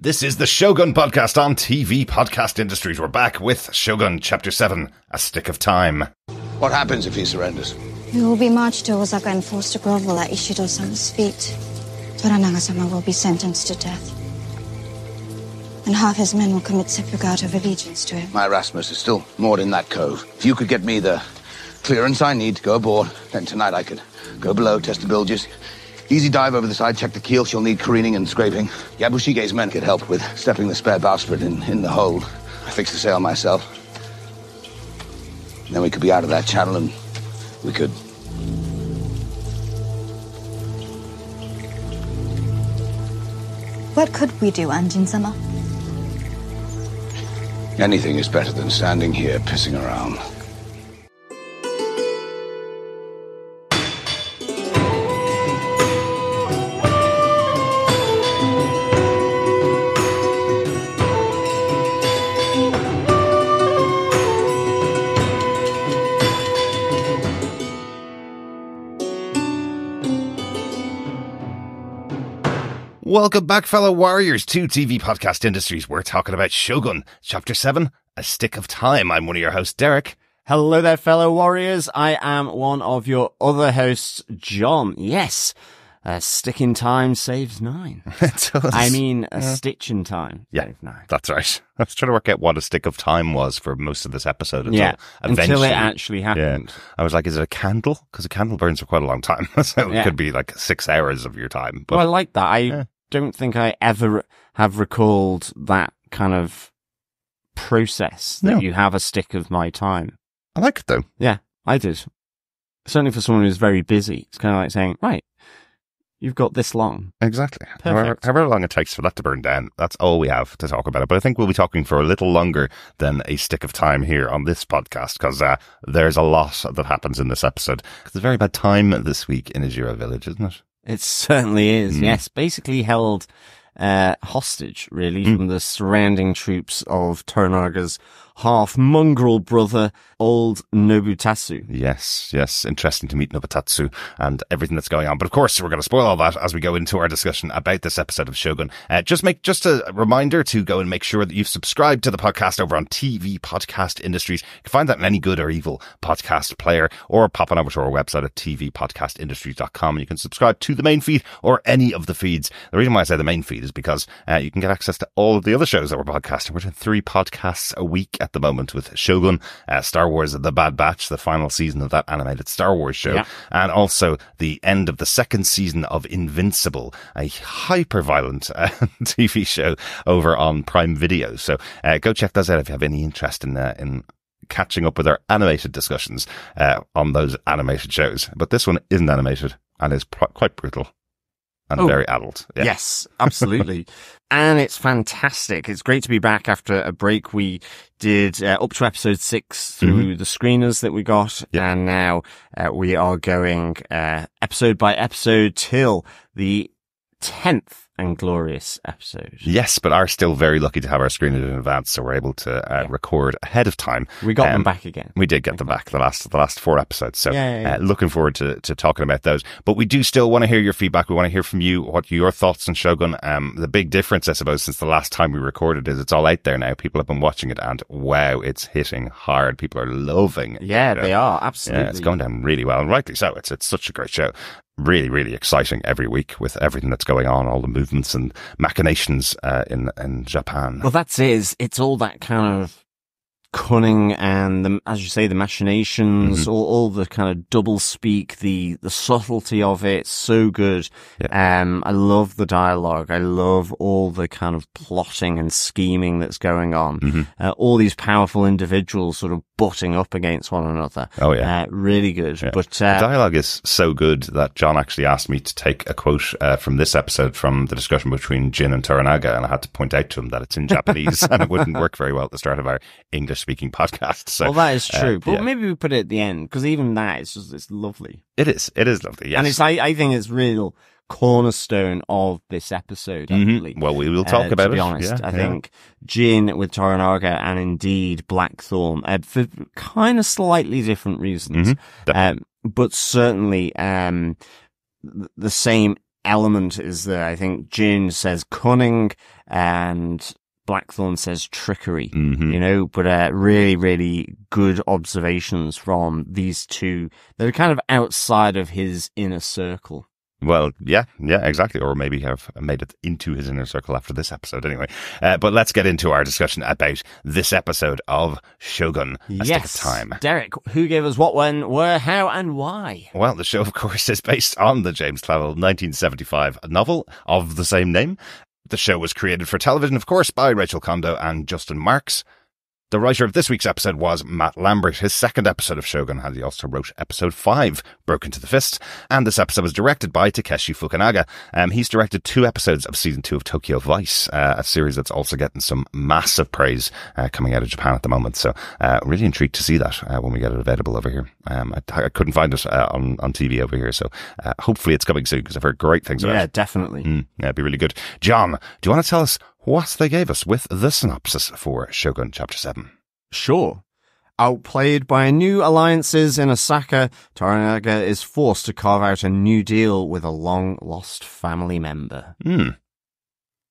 This is the Shogun Podcast on TV Podcast Industries. We're back with Shogun Chapter 7, A Stick of Time. What happens if he surrenders? We will be marched to Osaka and forced to grovel at Ishido-sama's feet. Toranaga-sama will be sentenced to death. And half his men will commit seppuku out of allegiance to him. My Erasmus is still moored in that cove. If you could get me the clearance I need to go aboard, then tonight I could go below, test the bilges. Easy dive over the side, check the keel. She'll need careening and scraping. Yabushige's men could help with stepping the spare bowsprit in the hold. I fixed the sail myself. Then we could be out of that channel and we could... What could we do, Anjin-sama? Anything is better than standing here pissing around. Welcome back, fellow warriors, to TV Podcast Industries. We're talking about Shogun, Chapter 7, A Stick of Time. I'm one of your hosts, Derek. Hello there, fellow warriors. I am one of your other hosts, John. Yes, a stick in time saves 9. It does. I mean, a stitch in time saves 9. That's right. I was trying to work out what a stick of time was for most of this episode. Until it actually happened. Yeah. I was like, is it a candle? Because a candle burns for quite a long time. So it could be like 6 hours of your time. But, well, I like that. I don't think I ever have recalled that kind of process that you have a stick of my time. I like it, though. Yeah, I did. Certainly for someone who's very busy. It's kind of like saying, right, you've got this long. Exactly. Perfect. However long it takes for that to burn down, that's all we have to talk about it. But I think we'll be talking for a little longer than a stick of time here on this podcast, because there's a lot that happens in this episode. It's a very bad time this week in Ijiro Village, isn't it? It certainly is, yes. Basically held hostage, really, from the surrounding troops of Toranaga's half-mongrel brother, old Nobutatsu. Yes. Interesting to meet Nobutatsu and everything that's going on. But of course, we're going to spoil all that as we go into our discussion about this episode of Shogun. Just a reminder to go and make sure that you've subscribed to the podcast over on TV Podcast Industries. You can find that in any good or evil podcast player, or pop on over to our website at tvpodcastindustries.com, and you can subscribe to the main feed or any of the feeds. The reason why I say the main feed is because you can get access to all of the other shows that we're podcasting. We're doing 3 podcasts a week at the moment with Shogun, Star Wars The Bad Batch, the final season of that animated Star Wars show, and also the end of the 2nd season of Invincible, a hyper-violent TV show over on Prime Video. So go check those out if you have any interest in catching up with our animated discussions on those animated shows. But this one isn't animated and is quite brutal. And very adult. Yeah. Yes, absolutely. And it's fantastic. It's great to be back after a break. We did up to episode 6 through the screeners that we got. And now we are going episode by episode till the 10th and glorious episode. Yes, but are still very lucky to have our screeners in advance, so we're able to record ahead of time. We got them back again. We did get them back the last 4 episodes. So looking forward to talking about those. But we do still want to hear your feedback. We want to hear from you what your thoughts on Shogun. The big difference, I suppose, since the last time we recorded is it's all out there now. People have been watching it, and wow, it's hitting hard. People are loving it. Yeah, they are. Absolutely. Yeah, it's going down really well, and rightly so. It's such a great show. Really, really exciting every week with everything that's going on, all the movements and machinations in Japan. Well, that's it. It's all that kind of cunning and, as you say, the machinations, all the kind of double speak, the subtlety of it. So good. Yeah. I love the dialogue. I love all the kind of plotting and scheming that's going on. All these powerful individuals sort of butting up against one another. Oh, yeah. Really good. Yeah. But the dialogue is so good that John actually asked me to take a quote from this episode from the discussion between Jin and Toranaga, and I had to point out to him that it's in Japanese and it wouldn't work very well at the start of our English-speaking podcast. So, well, that is true. But maybe we put it at the end, because even that, it's lovely. It is lovely, yes. And I think it's real cornerstone of this episode, actually. Well, we will talk about it. To be honest, I think Jin with Toranaga and indeed Blackthorn, for kind of slightly different reasons, but certainly the same element is there. I think Jin says cunning and Blackthorn says trickery, but really, really good observations from these two that are kind of outside of his inner circle. Well, yeah, exactly. Or maybe have made it into his inner circle after this episode anyway. But let's get into our discussion about this episode of Shogun. Let's take time. Derek, who gave us what, when, where, how, and why? Well, the show, of course, is based on the James Clavell 1975 novel of the same name. The show was created for television, of course, by Rachel Kondo and Justin Marks. The writer of this week's episode was Matt Lambert. His second episode of Shogun, and he also wrote episode 5, Broken to the Fist. And this episode was directed by Takeshi Fukunaga. He's directed 2 episodes of season 2 of Tokyo Vice, a series that's also getting some massive praise coming out of Japan at the moment. So really intrigued to see that when we get it available over here. I couldn't find it on TV over here, so hopefully it's coming soon because I've heard great things about it. Yeah, definitely. Yeah, it'd be really good. John, do you want to tell us what they gave us with the synopsis for Shogun Chapter 7? Sure. Outplayed by new alliances in Osaka, Toranaga is forced to carve out a new deal with a long-lost family member.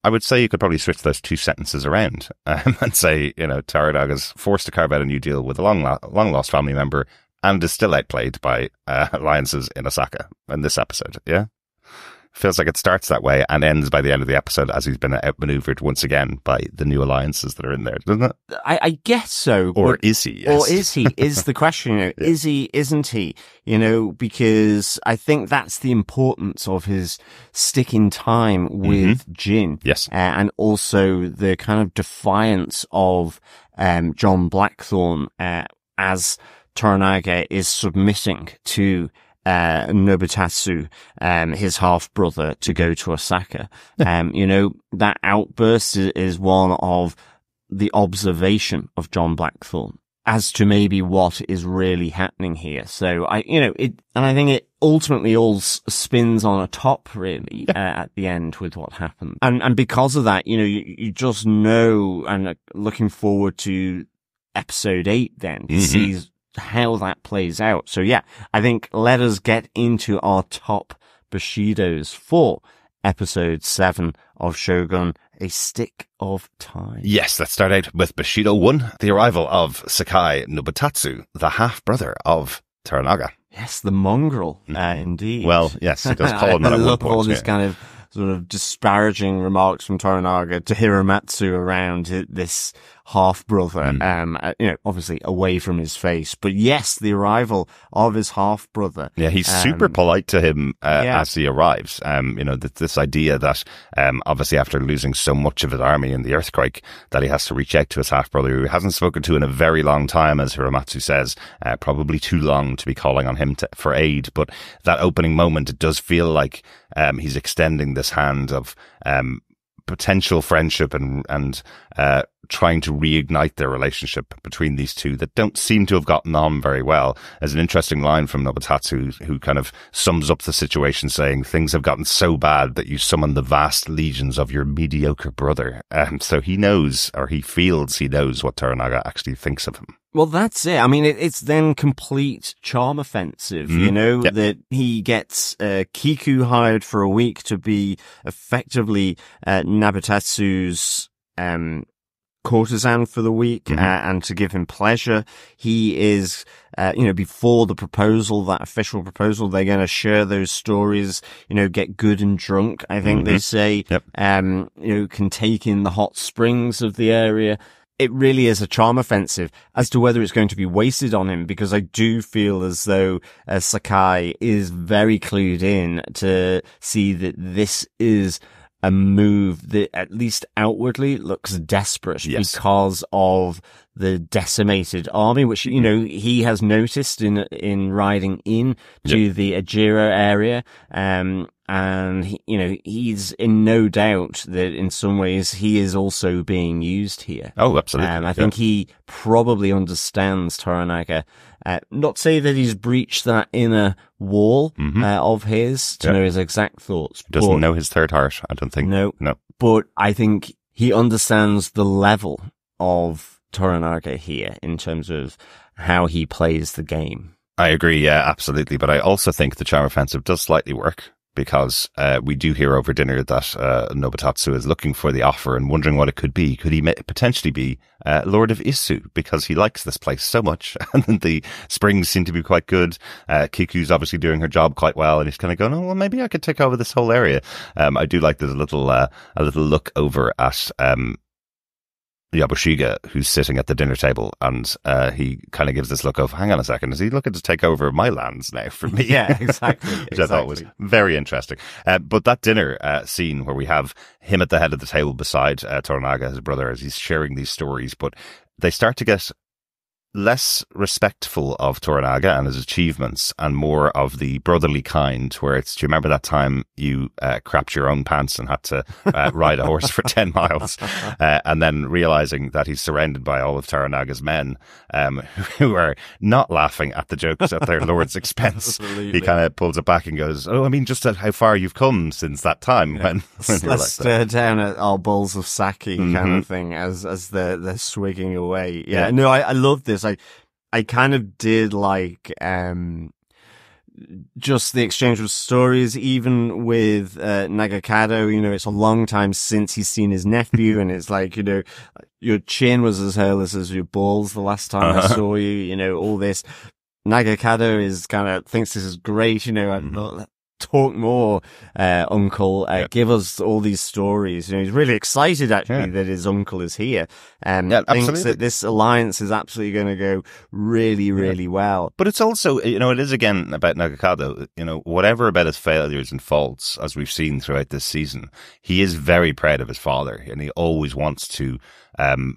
I would say you could probably switch those 2 sentences around and say, Toranaga's forced to carve out a new deal with a long-lost family member and is still outplayed by alliances in Osaka in this episode, yeah? Feels like it starts that way and ends by the end of the episode as he's been outmaneuvered once again by the new alliances that are in there, doesn't it? I guess so. Or is he? Yes. Or is he? Is the question, yeah. Is he, isn't he? Because I think that's the importance of his sticking time with Jin. Yes. And also the kind of defiance of John Blackthorn as Toranaga is submitting to Nobutatsu, his half-brother, to go to Osaka. That outburst is one of the observation of John Blackthorn as to maybe what is really happening here. So I think it ultimately all spins on a top really, at the end with what happened. And because of that, you just know, and looking forward to episode 8 then to see how that plays out. So yeah, I think let us get into our top Bushidos for episode 7 of Shogun, A Stick of Time. Yes, let's start out with Bushido 1, the arrival of Sakai Nobutatsu, the half-brother of Toranaga. Yes, the mongrel, indeed. Well, yes, he does call him that at one point. I love all this kind of sort of disparaging remarks from Toranaga to Hiramatsu around this half-brother, obviously away from his face. But yes, the arrival of his half-brother. Yeah, he's super polite to him as he arrives. This idea that obviously after losing so much of his army in the earthquake, that he has to reach out to his half-brother, who he hasn't spoken to in a very long time, as Hiramatsu says, probably too long to be calling on him for aid. But that opening moment, it does feel like he's extending this hand of potential friendship and trying to reignite their relationship between these two that don't seem to have gotten on very well. There's an interesting line from Nobutatsu who kind of sums up the situation, saying things have gotten so bad that you summon the vast legions of your mediocre brother. So he knows, or he feels he knows, what Toranaga actually thinks of him. Well, that's it. I mean, it's then complete charm offensive, that he gets Kiku hired for a week to be effectively Nobutatsu's courtesan for the week, and to give him pleasure. He is, before the proposal, that official proposal, they're going to share those stories, get good and drunk. I think they say, can take in the hot springs of the area. It really is a charm offensive. As to whether it's going to be wasted on him, because I do feel as though Sakai is very clued in to see that this is a move that at least outwardly looks desperate because of the decimated army, which, he has noticed in riding in to the Ajira area. And he's in no doubt that in some ways he is also being used here. Oh, absolutely. I think he probably understands Toranaga. Not say that he's breached that inner wall of his to know his exact thoughts. Doesn't know his third heart, I don't think. No. But I think he understands the level of Toranaga here in terms of how he plays the game. I agree, yeah, absolutely. But I also think the charm offensive does slightly work. because we do hear over dinner that Nobutatsu is looking for the offer and wondering what it could be. Could he potentially be Lord of Isu, because he likes this place so much, and the springs seem to be quite good. Kiku's obviously doing her job quite well, and he's kind of going, oh, well, maybe I could take over this whole area. I do like there's a little look over at Yabushiga, who's sitting at the dinner table, and he kind of gives this look of, hang on a second, is he looking to take over my lands now for me? Yeah, exactly. Which I thought was very interesting. But that dinner scene where we have him at the head of the table beside Toranaga, his brother, as he's sharing these stories, but they start to get less respectful of Toranaga and his achievements, and more of the brotherly kind, where it's, do you remember that time you crapped your own pants and had to ride a horse for 10 miles? And then realizing that he's surrounded by all of Toranaga's men, who are not laughing at the jokes at their lord's expense. He kind of pulls it back and goes, oh, I mean, just how far you've come since that time. Yeah. When let's stare down at our bowls of sake kind of thing as they're swigging away. Yeah. No, I love this. I kind of did like just the exchange of stories, even with Nagakado. You know, it's a long time since he's seen his nephew, and it's like, you know, your chin was as hairless as your balls the last time I saw you. You know, all this. Nagakado is kind of thinks this is great. You know, talk more, uncle. Give us all these stories. You know, he's really excited actually that his uncle is here, and thinks that this alliance is absolutely going to go really, really well. But it's also, you know, it is again about Nagakado. You know, whatever about his failures and faults, as we've seen throughout this season, he is very proud of his father, and he always wants to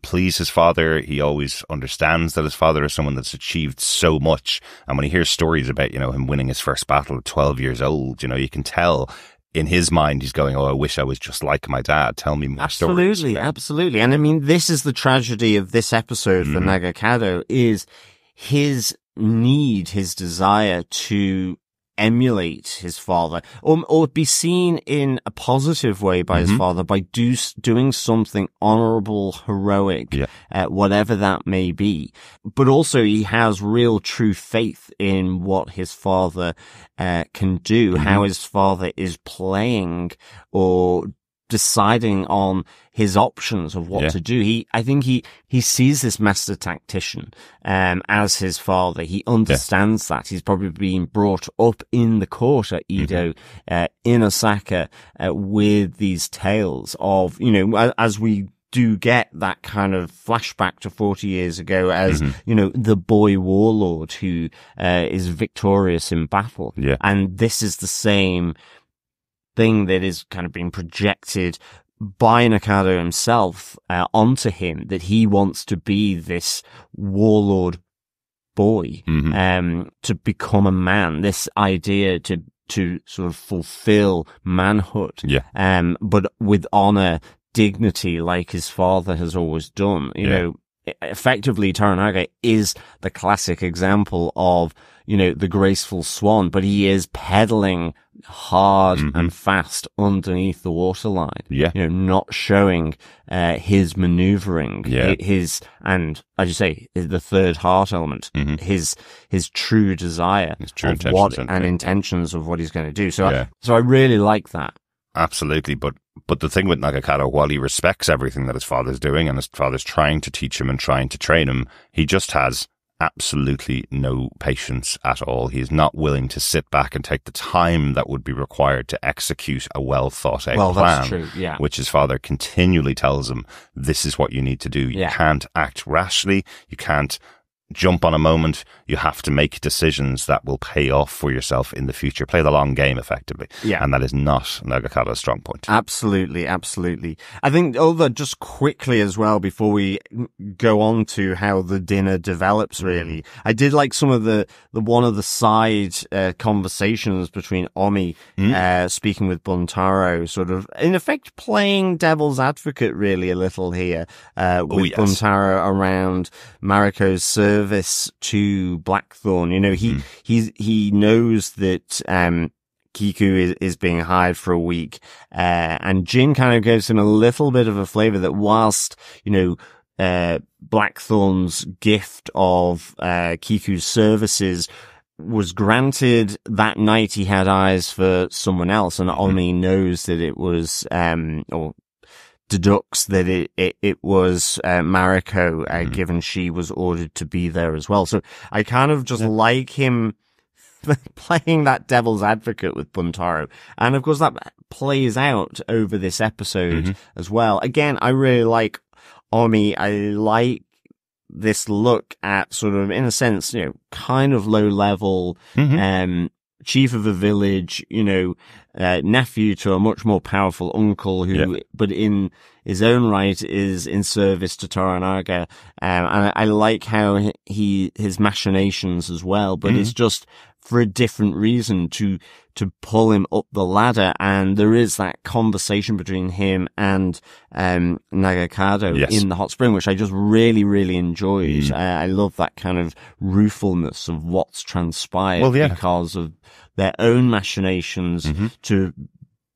please his father. He always understands that his father is someone that's achieved so much. And when he hears stories about, you know, him winning his first battle at 12 years old, you know, you can tell in his mind he's going, oh, I wish I was just like my dad. Tell me more stories. Absolutely. And I mean, this is the tragedy of this episode for Nagakado, is his need, his desire to emulate his father, or be seen in a positive way by his father, by doing something honorable, heroic, whatever that may be. But also he has real true faith in what his father can do, how his father is playing or deciding on his options of what to do. I think he sees this master tactician, as his father. He understands that. He's probably been brought up in the court at Edo, in Osaka, with these tales of, you know, as we do get that kind of flashback to 40 years ago as, you know, the boy warlord who, is victorious in battle. Yeah. And this is the same thing that is kind of being projected by Nakado himself onto him, that he wants to be this warlord boy, to become a man, this idea to sort of fulfill manhood, but with honor, dignity, like his father has always done. You know, effectively Toranaga is the classic example of, you know, the graceful swan, but he is pedaling hard and fast underneath the waterline. Yeah. You know, not showing, his maneuvering, his, and as you say, the third heart element, his true desire, his true of what and intentions of what he's going to do. So, so I really like that. Absolutely. But the thing with Nagakado, while he respects everything that his father's doing and his father's trying to teach him and trying to train him, he just has absolutely no patience at all. He is not willing to sit back and take the time that would be required to execute a well thought out plan, that's true, which his father continually tells him, this is what you need to do. You can't act rashly. You can't jump on a moment. You have to make decisions that will pay off for yourself in the future. Play the long game, effectively. Yeah. And that is not Nagakado's strong point. Absolutely, absolutely. I think, although just quickly as well, before we go on to how the dinner develops, really, I did like some of the one of the side conversations between Omi speaking with Buntaro, sort of, in effect, playing devil's advocate, really, a little here, with Buntaro around Mariko's service to Blackthorn. You know, he knows that Kiku is being hired for a week, and Jin kind of gives him a little bit of a flavor that whilst, you know, Blackthorn's gift of Kiku's services was granted that night he had eyes for someone else, and Omi knows that it was, or deducts that it was Mariko, given she was ordered to be there as well. So I kind of just like him playing that devil's advocate with Buntaro. And of course that plays out over this episode as well. Again, I really like Omi. I like this look at sort of, in a sense, you know, kind of low level, chief of a village, you know, nephew to a much more powerful uncle who, but in his own right is in service to Toranaga. And I like how his machinations as well, but it's just for a different reason to pull him up the ladder. And there is that conversation between him and Nagakado in the hot spring, which I just really, really enjoyed. I love that kind of ruefulness of what's transpired because of their own machinations to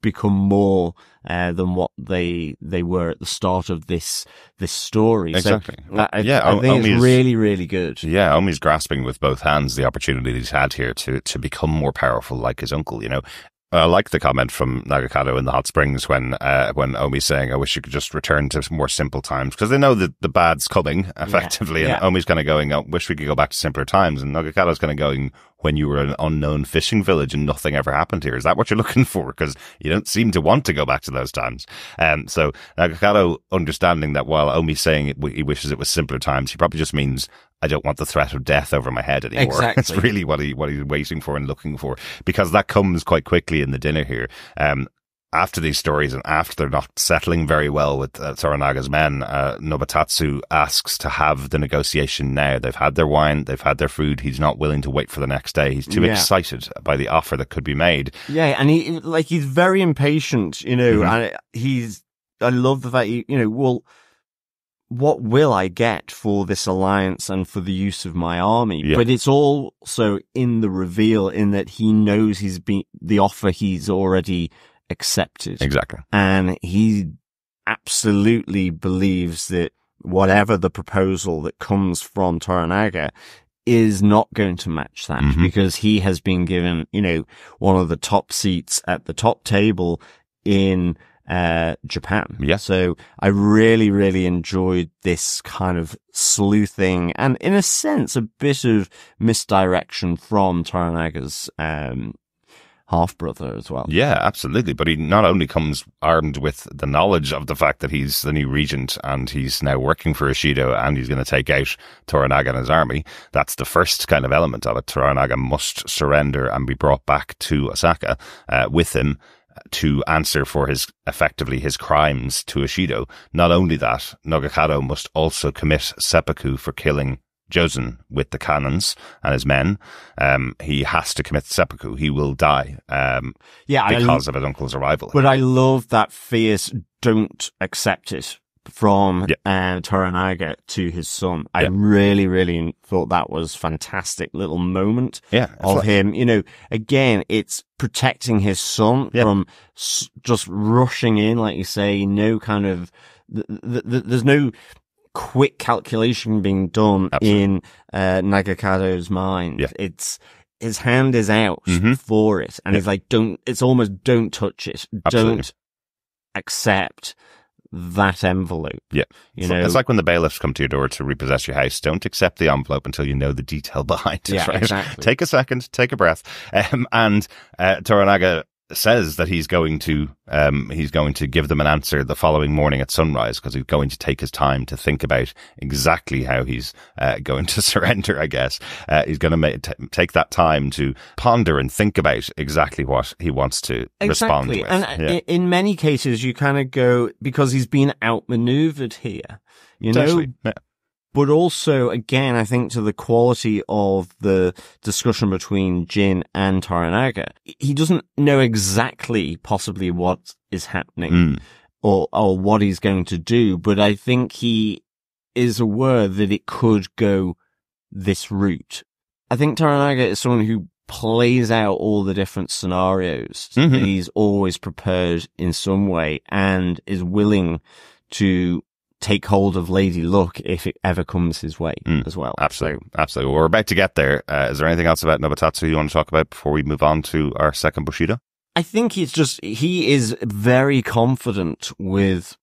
become more than what they were at the start of this story. Exactly. So, I think it's really, really good. Yeah, Omi's grasping with both hands the opportunity he's had here to become more powerful like his uncle, you know. I like the comment from Nagakado in the hot springs when Omi's saying, I wish you could just return to more simple times, because they know that the bad's coming, effectively, and Omi's kind of going, I wish we could go back to simpler times, and Nagakado's kind of going, when you were an unknown fishing village and nothing ever happened here, is that what you're looking for? Because you don't seem to want to go back to those times. So Nagakado understanding that while Omi's saying he wishes it was simpler times, he probably just means, I don't want the threat of death over my head anymore. Exactly. That's really what he's waiting for and looking for, because that comes quite quickly in the dinner here. After these stories and after they're not settling very well with Toranaga's men, Nobutatsu asks to have the negotiation now. They've had their wine, they've had their food. He's not willing to wait for the next day. He's too excited by the offer that could be made. Yeah, and he's very impatient, you know, and I love the fact, you know, well, what will I get for this alliance and for the use of my army? Yeah. But it's also in the reveal in that he knows the offer he's already accepted. Exactly. And he absolutely believes that whatever the proposal that comes from Toranaga is not going to match that, because he has been given, you know, one of the top seats at the top table in Japan. Yeah. So I really, really enjoyed this kind of sleuthing and, in a sense, a bit of misdirection from Toranaga's half-brother as well. Yeah, absolutely. But he not only comes armed with the knowledge of the fact that he's the new regent and he's now working for Ishido and he's going to take out Toranaga and his army. That's the first kind of element of it. Toranaga must surrender and be brought back to Osaka with him to answer for his crimes to Ishido. Not only that, Nagakado must also commit seppuku for killing Jozen with the cannons and his men. He has to commit seppuku. He will die because of his uncle's arrival. But I love that fierce don't accept it from Toranaga to his son. I really, really thought that was fantastic little moment of him. You know, again, it's protecting his son from just rushing in, like you say, no kind of, there's no quick calculation being done in Nagakado's mind. Yeah. It's, his hand is out for it. And he's like, it's almost don't touch it. Absolutely. Don't accept that envelope. Yeah. You know, it's like when the bailiffs come to your door to repossess your house. Don't accept the envelope until you know the detail behind it. Yeah, right? Exactly. Take a second, take a breath. And Toranaga says that he's going to give them an answer the following morning at sunrise, because he's going to take his time to think about exactly how he's going to surrender, I guess. He's going to take that time to ponder and think about exactly what he wants to respond with. And in many cases, you kind of go, because he's been outmaneuvered here, you know? Yeah. But also, again, I think to the quality of the discussion between Jin and Toranaga, he doesn't know exactly possibly what is happening or what he's going to do, but I think he is aware that it could go this route. I think Toranaga is someone who plays out all the different scenarios that he's always prepared in some way and is willing to take hold of Lady Luck if it ever comes his way as well. Absolutely. Absolutely. Well, we're about to get there. Is there anything else about Nobutatsu you want to talk about before we move on to our second Bushido? I think he is very confident with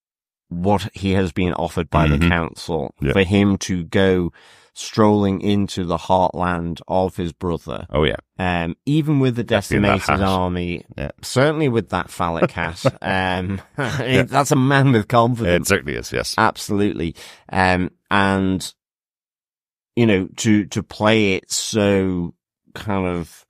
what he has been offered by the council for him to go strolling into the heartland of his brother. Oh, yeah. Even with the decimated army, certainly with that phallic hat. That's a man with confidence. It certainly is, yes. Absolutely. And, you know, to play it so kind of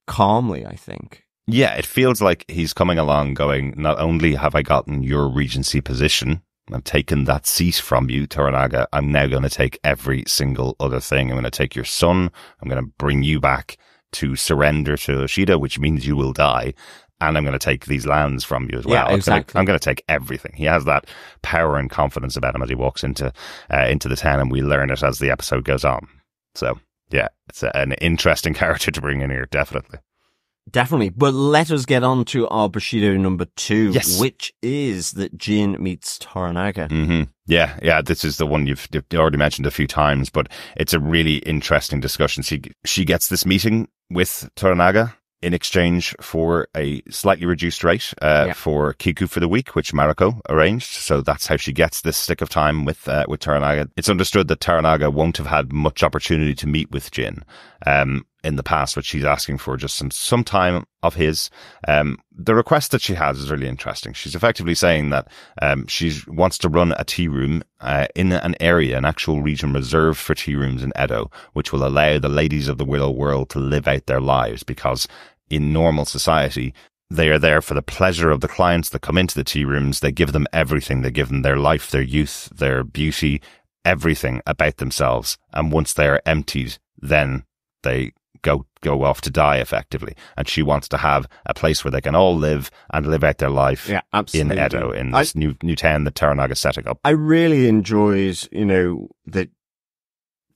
calmly, I think. Yeah, it feels like he's coming along going, not only have I gotten your regency position, I've taken that seat from you, Toranaga, I'm now going to take every single other thing. I'm going to take your son. I'm going to bring you back to surrender to Ushida, which means you will die. And I'm going to take these lands from you as well. Yeah, exactly. I'm going to take everything. He has that power and confidence about him as he walks into the town, and we learn it as the episode goes on. So, yeah, it's an interesting character to bring in here, definitely. Definitely. But let us get on to our Bushido number 2, yes. which is that Jin meets Toranaga. Mm-hmm. Yeah. This is the one you've already mentioned a few times, but it's a really interesting discussion. She gets this meeting with Toranaga in exchange for a slightly reduced rate for Kiku for the week, which Mariko arranged. So that's how she gets this stick of time with Toranaga. It's understood that Toranaga won't have had much opportunity to meet with Jin in the past, but she's asking for just some time of his. The request that she has is really interesting. She's effectively saying that she wants to run a tea room in an area, an actual region reserved for tea rooms in Edo, which will allow the ladies of the Willow World to live out their lives, because in normal society, they are there for the pleasure of the clients that come into the tea rooms. They give them everything. They give them their life, their youth, their beauty, everything about themselves. And once they are emptied, then they go off to die, effectively. And she wants to have a place where they can all live and live out their life in Edo, in this new town that Toranaga's setting up. I really enjoyed, that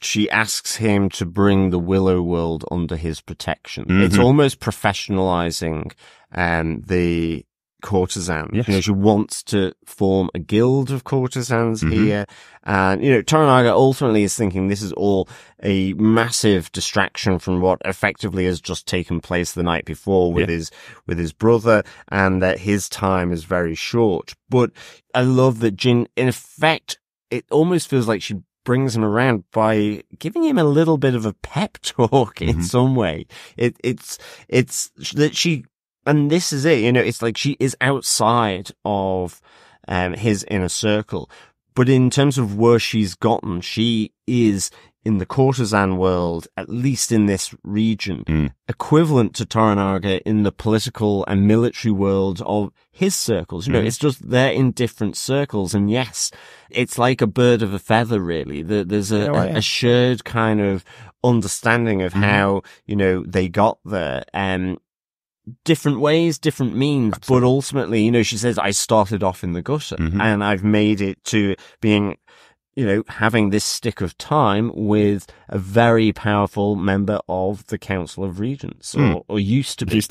she asks him to bring the Willow World under his protection. Mm-hmm. It's almost professionalizing the courtesans. Yes. She wants to form a guild of courtesans here. And, Toranaga ultimately is thinking this is all a massive distraction from what effectively has just taken place the night before with his brother, and that his time is very short. But I love that Jin, in effect, it almost feels like she brings him around by giving him a little bit of a pep talk in some way. It's that she, and this is it, it's like she is outside of his inner circle. But in terms of where she's gotten, she is in the courtesan world, at least in this region, equivalent to Toranaga in the political and military world of his circles. It's just they're in different circles. And yes, it's like a bird of a feather, really. There's a shared kind of understanding of how, they got there. Different ways, different means, Absolutely. But ultimately, she says, I started off in the gutter and I've made it to being, having this stick of time with a very powerful member of the Council of Regents, or used to be,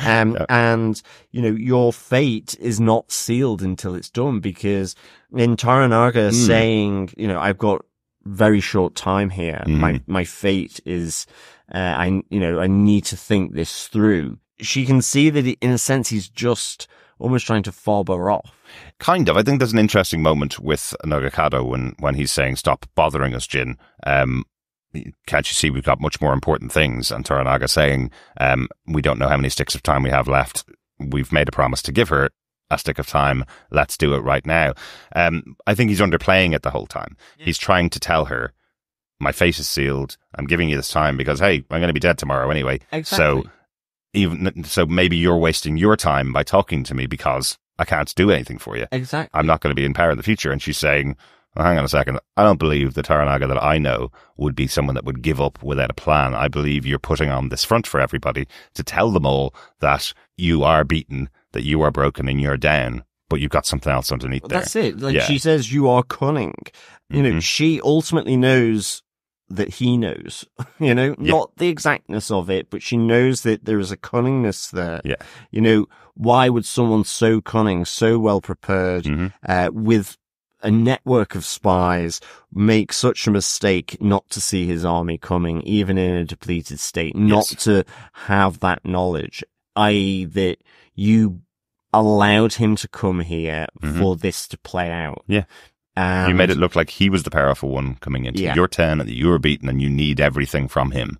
and, your fate is not sealed until it's done, because in Toranaga saying, I've got very short time here, my fate is, I need to think this through. She can see that, in a sense, he's just almost trying to fob her off. Kind of. I think there's an interesting moment with Nagakado when he's saying, stop bothering us, Jin. Can't you see we've got much more important things? And Toranaga saying, we don't know how many sticks of time we have left. We've made a promise to give her a stick of time. Let's do it right now. I think he's underplaying it the whole time. Yeah. He's trying to tell her, my fate is sealed. I'm giving you this time because, hey, I'm going to be dead tomorrow anyway. Exactly. So maybe you're wasting your time by talking to me because I can't do anything for you. Exactly. I'm not going to be in power in the future. And she's saying, well, hang on a second. I don't believe the Toranaga that I know would be someone that would give up without a plan. I believe you're putting on this front for everybody to tell them all that you are beaten, that you are broken and you're down, but you've got something else underneath there. That's it. She says you are cunning. She ultimately knows that he knows, not the exactness of it, but she knows that there is a cunningness there. Yeah. Why would someone so cunning, so well prepared, with a network of spies make such a mistake not to see his army coming, even in a depleted state, not to have that knowledge, i.e. that you allowed him to come here for this to play out. Yeah. You made it look like he was the powerful one coming into your town and that you were beaten and you need everything from him.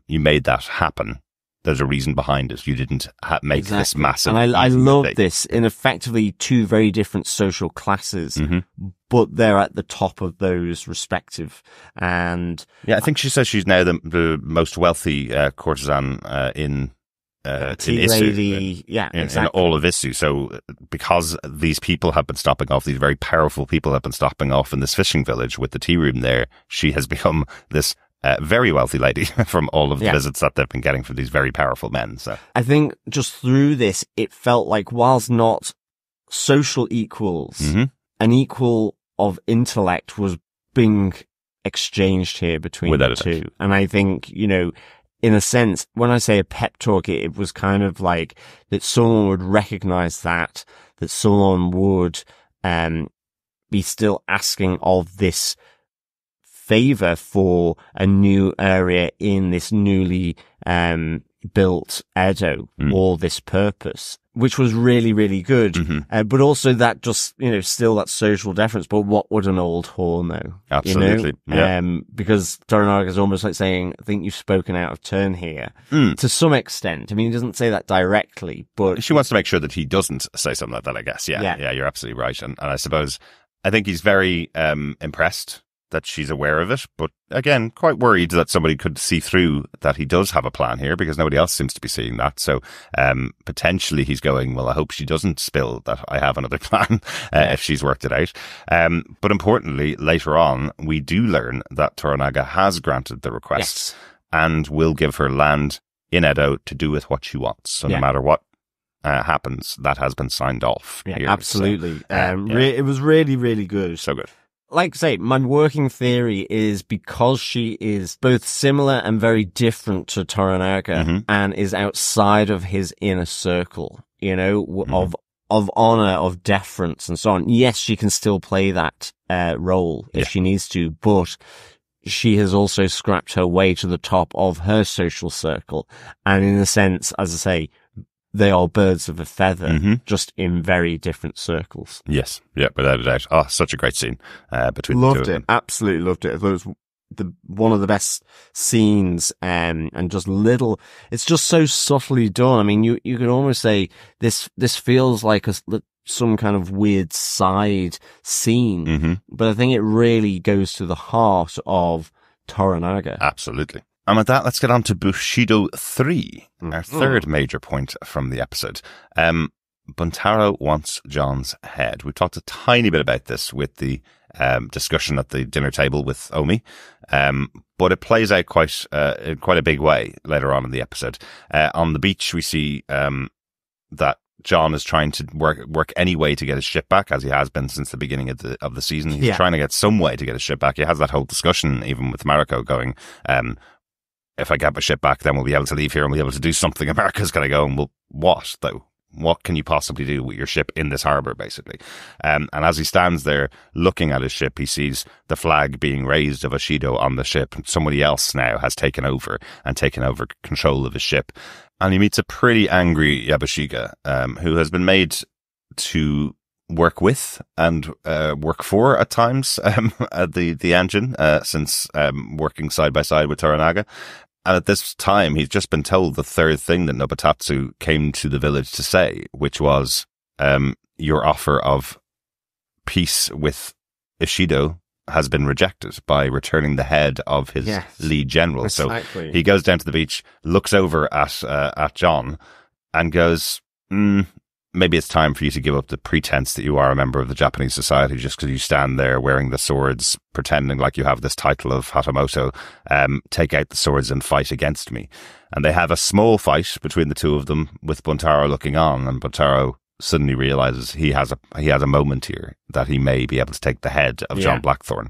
You made that happen. There's a reason behind it. You didn't make this massive. And I love this in effectively two very different social classes, but they're at the top of those respective. And yeah, I think she says she's now the most wealthy courtesan in Issu. In all of Issu. So because these people have been stopping off, these very powerful people have been stopping off in this fishing village with the tea room there, she has become this very wealthy lady from all of the visits that they've been getting from these very powerful men. So I think just through this, it felt like whilst not social equals, an equal of intellect was being exchanged here between the two. And I think, you know, in a sense, when I say a pep talk, it was kind of like that someone would recognize that someone would be still asking of this favor for a new area in this newly built Edo or this purpose, which was really, really good. But also that just, you know, still that social deference. But what would an old whore know? Absolutely. You know? Because Toranaga is almost like saying, I think you've spoken out of turn here to some extent. I mean, he doesn't say that directly, but she wants to make sure that he doesn't say something like that, I guess. Yeah, you're absolutely right. And I suppose, I think he's very impressed that she's aware of it, but again, quite worried that somebody could see through that he does have a plan here because nobody else seems to be seeing that. So potentially he's going, well, I hope she doesn't spill that I have another plan if she's worked it out. But importantly, later on, we do learn that Toranaga has granted the request and will give her land in Edo to do with what she wants. So no matter what happens, that has been signed off. Yeah, here. absolutely. It was really, really good. So good. Like I say, my working theory is because she is both similar and very different to Toranaga and is outside of his inner circle, you know, of honor, of deference and so on. Yes, she can still play that role if she needs to, but she has also scrapped her way to the top of her social circle. And in a sense, as I say, they are birds of a feather, just in very different circles. Yes, yeah, without a doubt. Oh, such a great scene between the two of them. Absolutely loved it. I thought it was one of the best scenes, and just little. It's just so subtly done. I mean, you could almost say this feels like some kind of weird side scene, but I think it really goes to the heart of Toranaga. Absolutely. And with that, let's get on to Bushido 3, our third major point from the episode. Buntaro wants John's head. We talked a tiny bit about this with the discussion at the dinner table with Omi, but it plays out in quite a big way later on in the episode. On the beach, we see that John is trying to work any way to get his ship back, as he has been since the beginning of the season. He's trying to get some way to get his ship back. He has that whole discussion even with Mariko going, if I get my ship back, then we'll be able to leave here and we'll be able to do something. America's going to go, and well, what though? What can you possibly do with your ship in this harbour, basically? And as he stands there looking at his ship, he sees the flag being raised of Ashido on the ship. Somebody else now has taken over control of his ship. And he meets a pretty angry Yabashige, who has been made to work with and work for at times the Anjin since working side by side with Toranaga. And at this time, he's just been told the third thing that Nobutatsu came to the village to say, which was your offer of peace with Ishido has been rejected by returning the head of his lead general. Exactly. So he goes down to the beach, looks over at John, and goes, maybe it's time for you to give up the pretense that you are a member of the Japanese society just because you stand there wearing the swords, pretending like you have this title of Hatamoto. Take out the swords and fight against me. And they have a small fight between the two of them with Buntaro looking on, and Buntaro suddenly realizes he has a moment here that he may be able to take the head of John Blackthorne.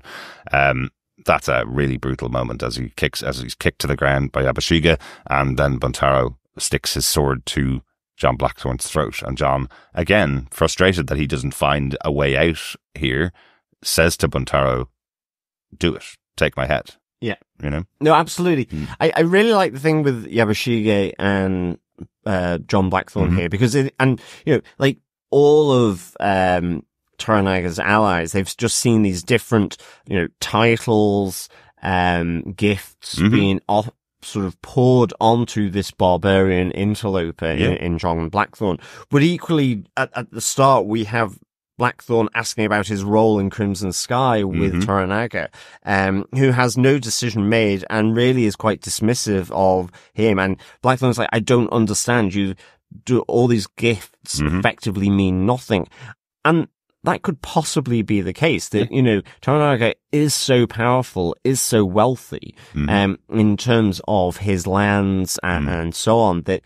That's a really brutal moment as he's kicked to the ground by Yabashige, and then Buntaro sticks his sword to John Blackthorne's throat. And John, again, frustrated that he doesn't find a way out here, says to Buntaro, do it. Take my head. Yeah. You know? No, absolutely. I really like the thing with Yabushige and John Blackthorne here, because like all of Toranaga's allies, they've just seen these different, titles, gifts being sort of poured onto this barbarian interloper in John Blackthorne. But equally, at the start, we have Blackthorne asking about his role in Crimson Sky with Toranaga, who has no decision made and really is quite dismissive of him. And Blackthorne's like, I don't understand. You do all these gifts effectively mean nothing. And that could possibly be the case, that, Toranaga is so powerful, is so wealthy, in terms of his lands and so on, that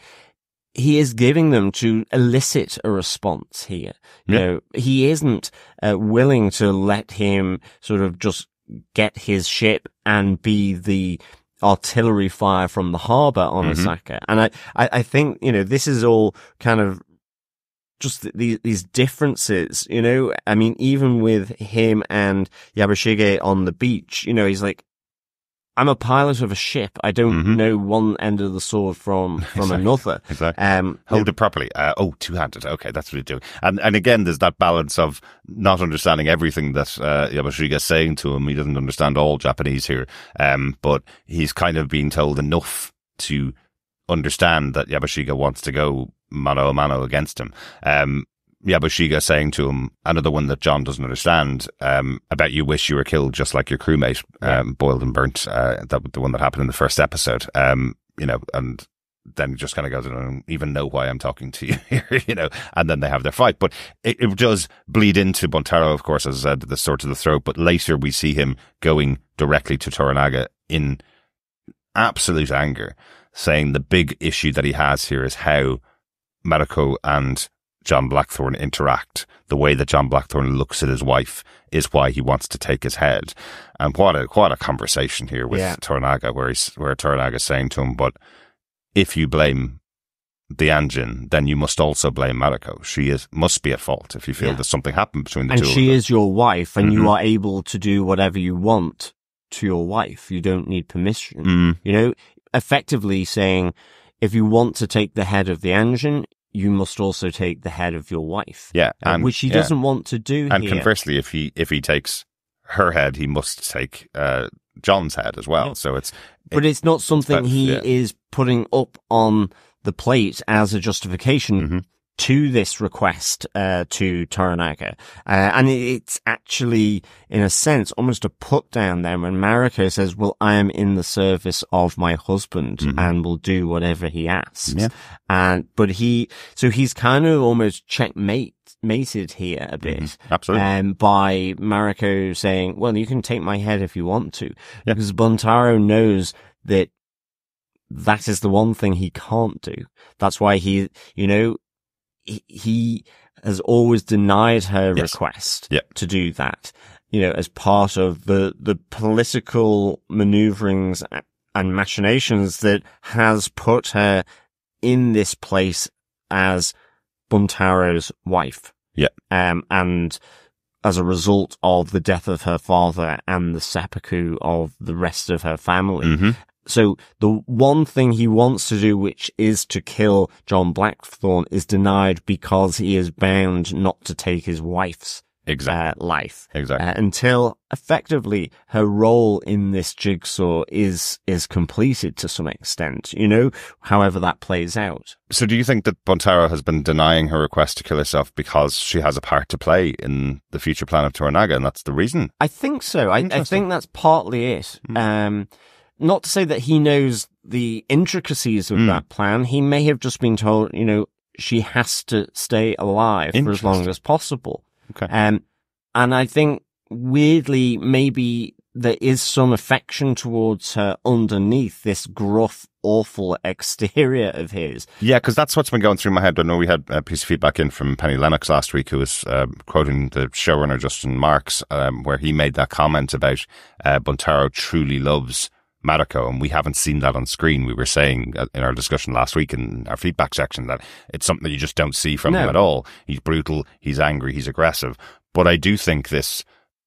he is giving them to elicit a response here. He isn't willing to let him sort of just get his ship and be the artillery fire from the harbor on Osaka. And I think, this is all kind of just these differences, I mean, even with him and Yabushige on the beach, he's like, I'm a pilot of a ship. I don't know one end of the sword from another. Exactly. Hold it properly. Two-handed. Okay, that's what you're doing. And again, there's that balance of not understanding everything that Yabushige is saying to him. He doesn't understand all Japanese here, but he's kind of being told enough to understand that Yabushige wants to go mano a mano against him. Yabushige saying to him, another one that John doesn't understand, about you wish you were killed just like your crewmate, boiled and burnt, the one that happened in the first episode, and then he just kind of goes, I don't even know why I'm talking to you here, and then they have their fight. But it does bleed into Buntaro, of course, as I said, the sword to the throat, but later we see him going directly to Toranaga in absolute anger, saying the big issue that he has here is how Mariko and John Blackthorne interact. The way that John Blackthorne looks at his wife is why he wants to take his head. And what a conversation here with Toranaga, where Toranaga is saying to him, but if you blame the Anjin, then you must also blame Mariko. She must be at fault if you feel that something happened between the two of them. And she is your wife, and you are able to do whatever you want to your wife. You don't need permission. Effectively saying, if you want to take the head of the Anjin, you must also take the head of your wife. Yeah. Which he doesn't want to do and here. Conversely, if he takes her head, he must take John's head as well. So But it's not something he is putting up on the plate as a justification to this request to Toranaga. And it's actually, in a sense, almost a put down there when Mariko says, well, I am in the service of my husband and will do whatever he asks. Yeah. But he's kind of almost checkmated here a bit. Absolutely. By Mariko saying, well, you can take my head if you want to. Yeah. Because Buntaro knows that is the one thing he can't do. That's why he has always denied her request to do that, as part of the political maneuverings and machinations that has put her in this place as Buntaro's wife. Yeah. And as a result of the death of her father and the seppuku of the rest of her family. So the one thing he wants to do, which is to kill John Blackthorne, is denied because he is bound not to take his wife's life. Exactly. Until effectively her role in this jigsaw is completed to some extent, however that plays out. So do you think that Buntaro has been denying her request to kill herself because she has a part to play in the future plan of Toranaga, and that's the reason? I think so. I think that's partly it. Not to say that he knows the intricacies of that plan. He may have just been told, she has to stay alive for as long as possible. Okay. And I think weirdly, maybe there is some affection towards her underneath this gruff, awful exterior of his. Yeah, because that's what's been going through my head. I know we had a piece of feedback in from Penny Lennox last week, who was quoting the showrunner Justin Marks, where he made that comment about Buntaro truly loves Mariko, and we haven't seen that on screen. We were saying in our discussion last week in our feedback section that it's something that you just don't see from him at all. He's brutal, he's angry, he's aggressive. But I do think this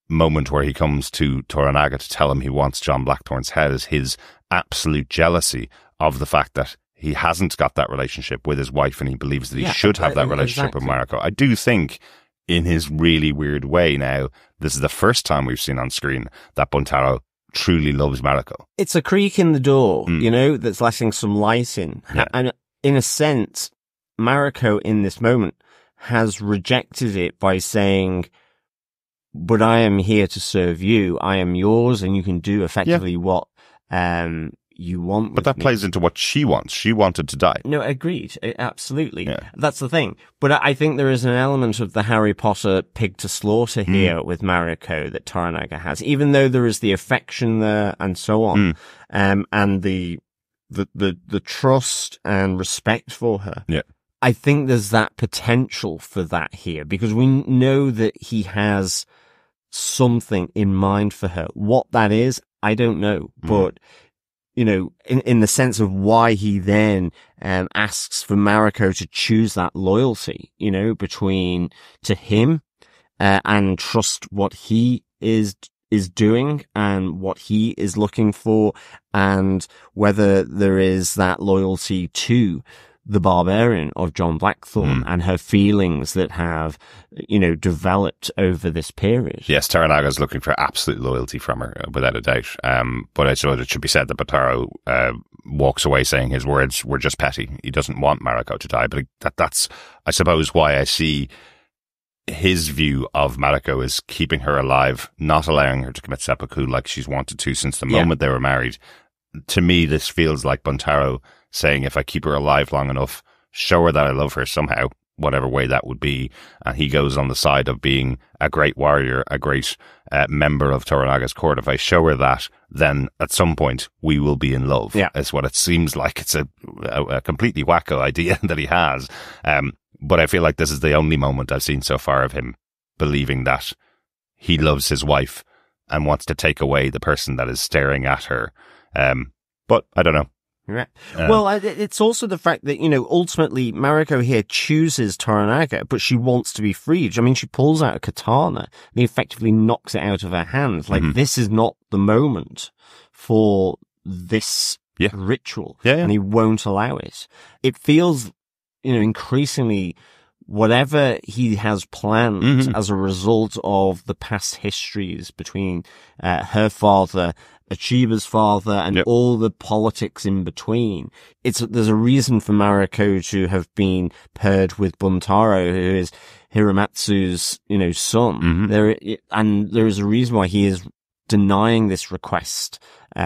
moment where he comes to Toranaga to tell him he wants John Blackthorne's head is his absolute jealousy of the fact that he hasn't got that relationship with his wife, and he believes that he should have that relationship with Mariko. I do think, in his really weird way now, this is the first time we've seen on screen that Buntaro truly loves Mariko. It's a creak in the door, you know, that's letting some light in. Yeah. And in a sense, Mariko in this moment has rejected it by saying, but I am here to serve you. I am yours, and you can do effectively what you want. But that plays into what she wants. She wanted to die. No, agreed. Absolutely. Yeah. That's the thing. But I think there is an element of the Harry Potter pig to slaughter here with Mariko that Toranaga has, even though there is the affection there and so on, and the trust and respect for her. Yeah. I think there's that potential for that here, because we know that he has something in mind for her. What that is, I don't know, but you know, in the sense of why he then asks for Mariko to choose that loyalty, you know, between to him and trust what he is doing and what he is looking for, and whether there is that loyalty to the barbarian of John Blackthorne and her feelings that have, you know, developed over this period. Yes, Toranaga's looking for absolute loyalty from her, without a doubt. But I suppose it should be said that Buntaro walks away saying his words were just petty. He doesn't want Mariko to die, but that's, I suppose, why I see his view of Mariko is keeping her alive, not allowing her to commit seppuku like she's wanted to since the moment they were married. To me, this feels like Buntaro saying, if I keep her alive long enough, show her that I love her somehow, whatever way that would be. And he goes on the side of being a great warrior, a great member of Toranaga's court. If I show her that, then at some point we will be in love. Yeah. Is what it seems like. It's a completely wacko idea that he has. But I feel like this is the only moment I've seen so far of him believing that he loves his wife and wants to take away the person that is staring at her. But I don't know. Right. Well, it's also the fact that, you know, ultimately Mariko here chooses Toranaga, but she wants to be freed. I mean, she pulls out a katana and he effectively knocks it out of her hands. Like, this is not the moment for this ritual. Yeah. And he won't allow it. It feels, you know, increasingly whatever he has planned as a result of the past histories between her father, Achiba's father, and all the politics in between. There's a reason for Mariko to have been paired with Buntaro, who is Hiramatsu's, you know, son. And there is a reason why he is denying this request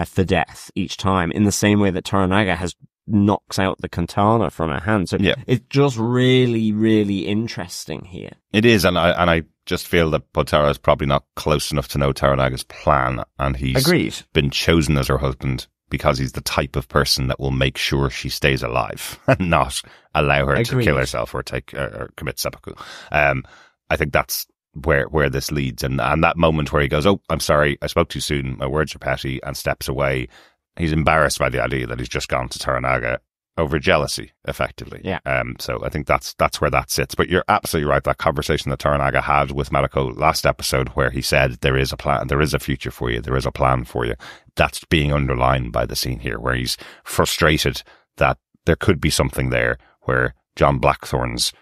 for death each time, in the same way that Toranaga knocks out the katana from her hand. So it's just really, really interesting here. It is, and I just feel that Buntaro is probably not close enough to know Toranaga's plan, and he's been chosen as her husband because he's the type of person that will make sure she stays alive and not allow her to kill herself or commit seppuku. I think that's where this leads, and that moment where he goes, "Oh, I'm sorry, I spoke too soon, my words are petty," and steps away. He's embarrassed by the idea that he's just gone to Toranaga over jealousy, effectively. Yeah. So I think that's where that sits. But you're absolutely right. That conversation that Toranaga had with Mariko last episode, where he said there is a plan, there is a future for you, there is a plan for you. That's being underlined by the scene here, where he's frustrated that there could be something there where John Blackthorne's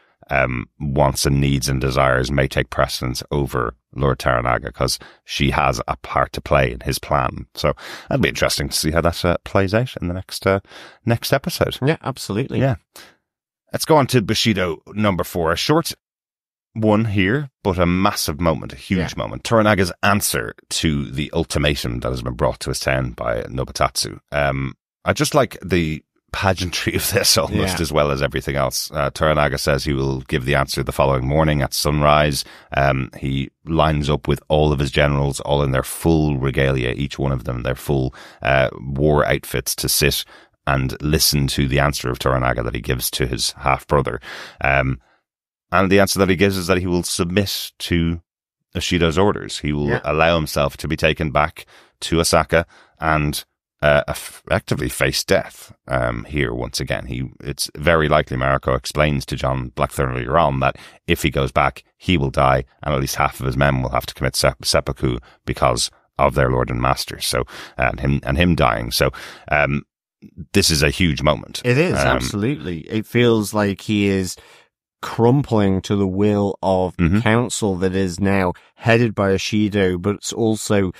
wants and needs and desires may take precedence over Lord Toranaga, because she has a part to play in his plan. So that'll be interesting to see how that plays out in the next episode. Yeah, absolutely. Yeah. Let's go on to Bushido number 4. A short one here, but a massive moment, a huge moment. Toranaga's answer to the ultimatum that has been brought to his town by Nobutatsu. I just like the pageantry of this almost, as well as everything else. Toranaga says he will give the answer the following morning at sunrise. He lines up with all of his generals, all in their full regalia, each one of them, their full war outfits, to sit and listen to the answer of Toranaga that he gives to his half-brother. And the answer that he gives is that he will submit to Ishido's orders. He will allow himself to be taken back to Osaka and effectively face death here once again. It's very likely Mariko explains to Jon Blackthorne earlier on that if he goes back, he will die, and at least half of his men will have to commit seppuku because of their lord and master. So and him dying. So this is a huge moment. It is, absolutely. It feels like he is crumpling to the will of the council that is now headed by Ishido, but it's also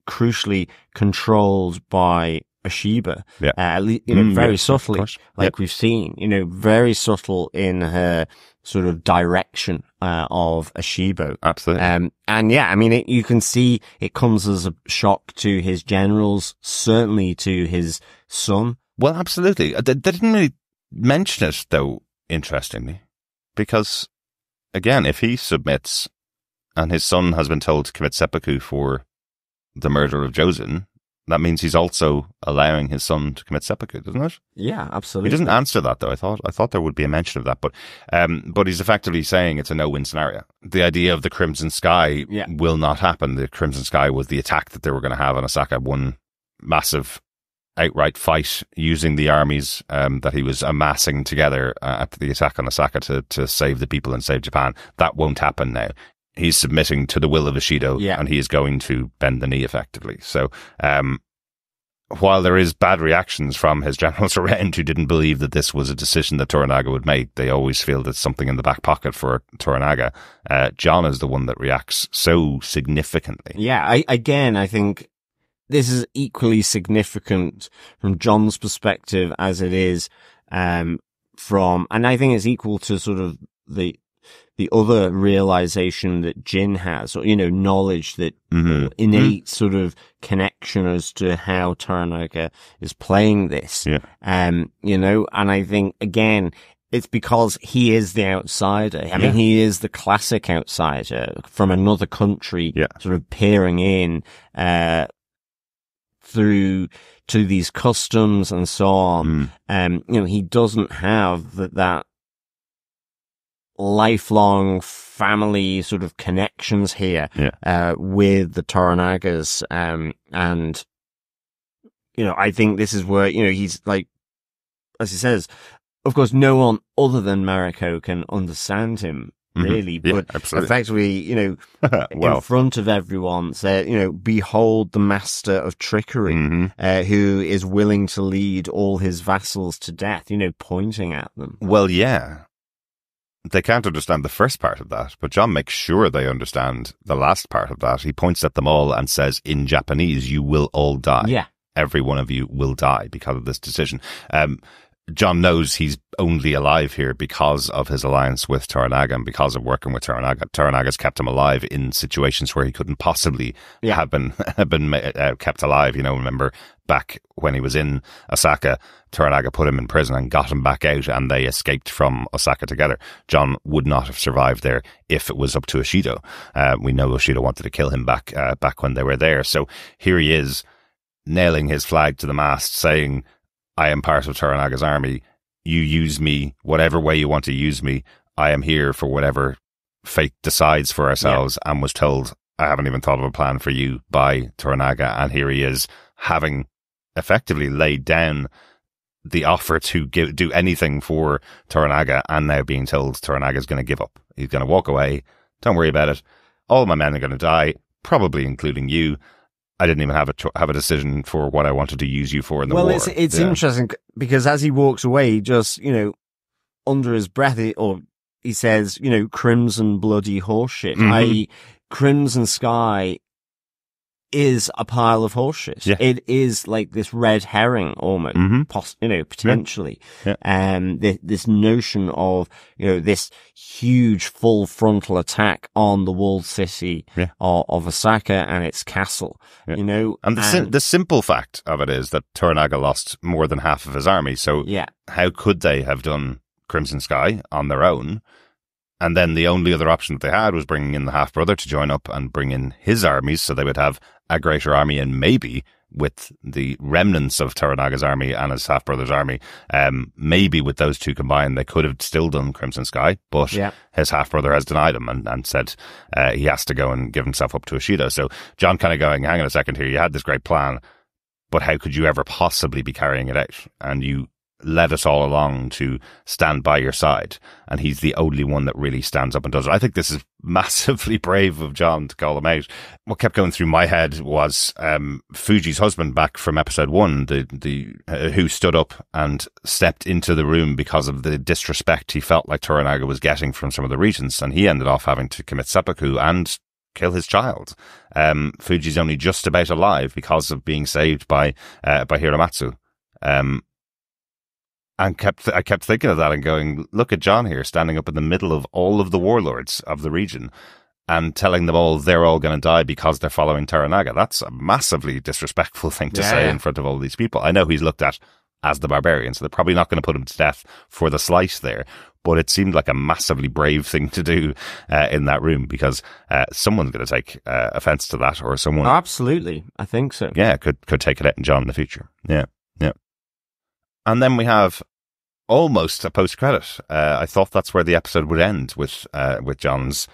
crucially controlled by Ashiba. Very subtly, like we've seen, very subtle in her sort of direction of Ashibo. Absolutely. You can see it comes as a shock to his generals, certainly to his son. Well, absolutely. They didn't really mention it, though, interestingly, because, again, if he submits and his son has been told to commit seppuku for the murder of Jozen, that means he's also allowing his son to commit seppuku, doesn't it? Yeah, absolutely. He doesn't answer that, though. I thought there would be a mention of that, but he's effectively saying it's a no-win scenario. The idea of the Crimson Sky will not happen. The Crimson Sky was the attack that they were going to have on Osaka, one massive outright fight using the armies that he was amassing together at the attack on Osaka to save the people and save Japan. That won't happen now. He's submitting to the will of Ishido, and he is going to bend the knee effectively. So, while there is bad reactions from his generals around who didn't believe that this was a decision that Toranaga would make, they always feel there's something in the back pocket for Toranaga. Jon is the one that reacts so significantly. Yeah, I think this is equally significant from Jon's perspective as it is and I think it's equal to sort of the other realization that Jin has, or, knowledge that innate sort of connection as to how Toranaga is playing this. Yeah. And I think, again, it's because he is the outsider. I mean, he is the classic outsider from another country, sort of peering in, through to these customs and so on. He doesn't have that lifelong family sort of connections here, with the Toranagas. And, I think this is where, he's like, as he says, of course, no one other than Mariko can understand him. Really, but effectively, in front of everyone, say, behold the master of trickery, who is willing to lead all his vassals to death, pointing at them. Well, yeah. They can't understand the first part of that, but Jon makes sure they understand the last part of that. He points at them all and says, in Japanese, you will all die. Yeah. Every one of you will die because of this decision. Jon knows he's only alive here because of his alliance with Toranaga and because of working with Toranaga. Toranaga's kept him alive in situations where he couldn't possibly have been kept alive. Remember back when he was in Osaka, Toranaga put him in prison and got him back out, and they escaped from Osaka together. Jon would not have survived there if it was up to Ishido. We know Ishido wanted to kill him back when they were there. So here he is, nailing his flag to the mast, saying, I am part of Toranaga's army. You use me whatever way you want to use me. I am here for whatever fate decides for ourselves, and was told, I haven't even thought of a plan for you by Toranaga. And here he is, having effectively laid down the offer to do anything for Toranaga, and now being told Toranaga's going to give up. He's going to walk away. Don't worry about it. All my men are going to die, probably including you. I didn't even have a decision for what I wanted to use you for in the war. Well, it's interesting because as he walks away, he just, under his breath, he says, crimson bloody horseshit, i.e. Crimson Sky is a pile of horseshit. Yeah. It is like this red herring almost, potentially. Yeah. This notion of, this huge full frontal attack on the walled city of Osaka and its castle, And the simple fact of it is that Toranaga lost more than half of his army. So how could they have done Crimson Sky on their own? And then the only other option that they had was bringing in the half-brother to join up and bring in his armies, so they would have a greater army, and maybe with the remnants of Toranaga's army and his half-brother's army, maybe with those two combined, they could have still done Crimson Sky, but his half-brother has denied him and said he has to go and give himself up to Ishido. So Jon kind of going, hang on a second here, you had this great plan. but how could you ever possibly be carrying it out? And you led us all along to stand by your side, and he's the only one that really stands up and does it. I think this is massively brave of Jon to call him out. What kept going through my head was Fuji's husband back from episode 1, who stood up and stepped into the room because of the disrespect he felt like Toranaga was getting from some of the regents, and he ended off having to commit seppuku and kill his child. Fuji's only just about alive because of being saved by Hiramatsu. And I kept thinking of that and going, look at Jon here standing up in the middle of all of the warlords of the region and telling them all they're all going to die because they're following Toranaga. That's a massively disrespectful thing to say in front of all these people. I know he's looked at as the barbarian, so they're probably not going to put him to death for the slight there, but it seemed like a massively brave thing to do in that room, because someone's going to take offense to that, or someone... Oh, absolutely. I think so. Yeah, could take it out in Jon in the future. Yeah. And then we have almost a post-credit. I thought that's where the episode would end with Jon's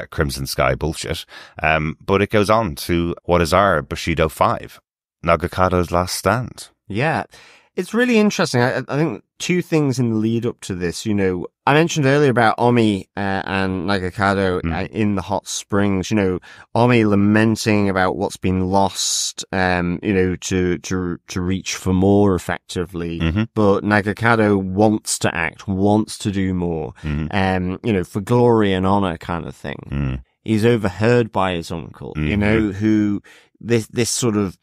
Crimson Sky bullshit. But it goes on to what is our Bushido 5, Nagakado's Last Stand. Yeah. It's really interesting. I think two things in the lead up to this. You know, I mentioned earlier about Omi and Nagakado in the hot springs. You know, Omi lamenting about what's been lost, to reach for more effectively. But Nagakado wants to act, wants to do more, for glory and honor kind of thing. He's overheard by his uncle, who this sort of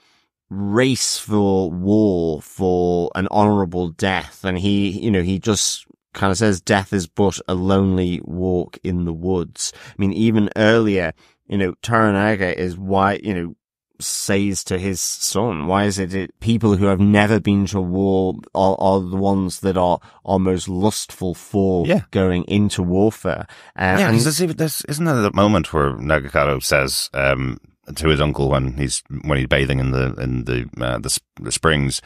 race for war, for an honorable death, and he just kind of says death is but a lonely walk in the woods. I mean, even earlier, Toranaga is why, says to his son, why is it people who have never been to war are the ones that are most lustful for going into warfare? And isn't there the moment where Nagakado says to his uncle when he's bathing in the springs,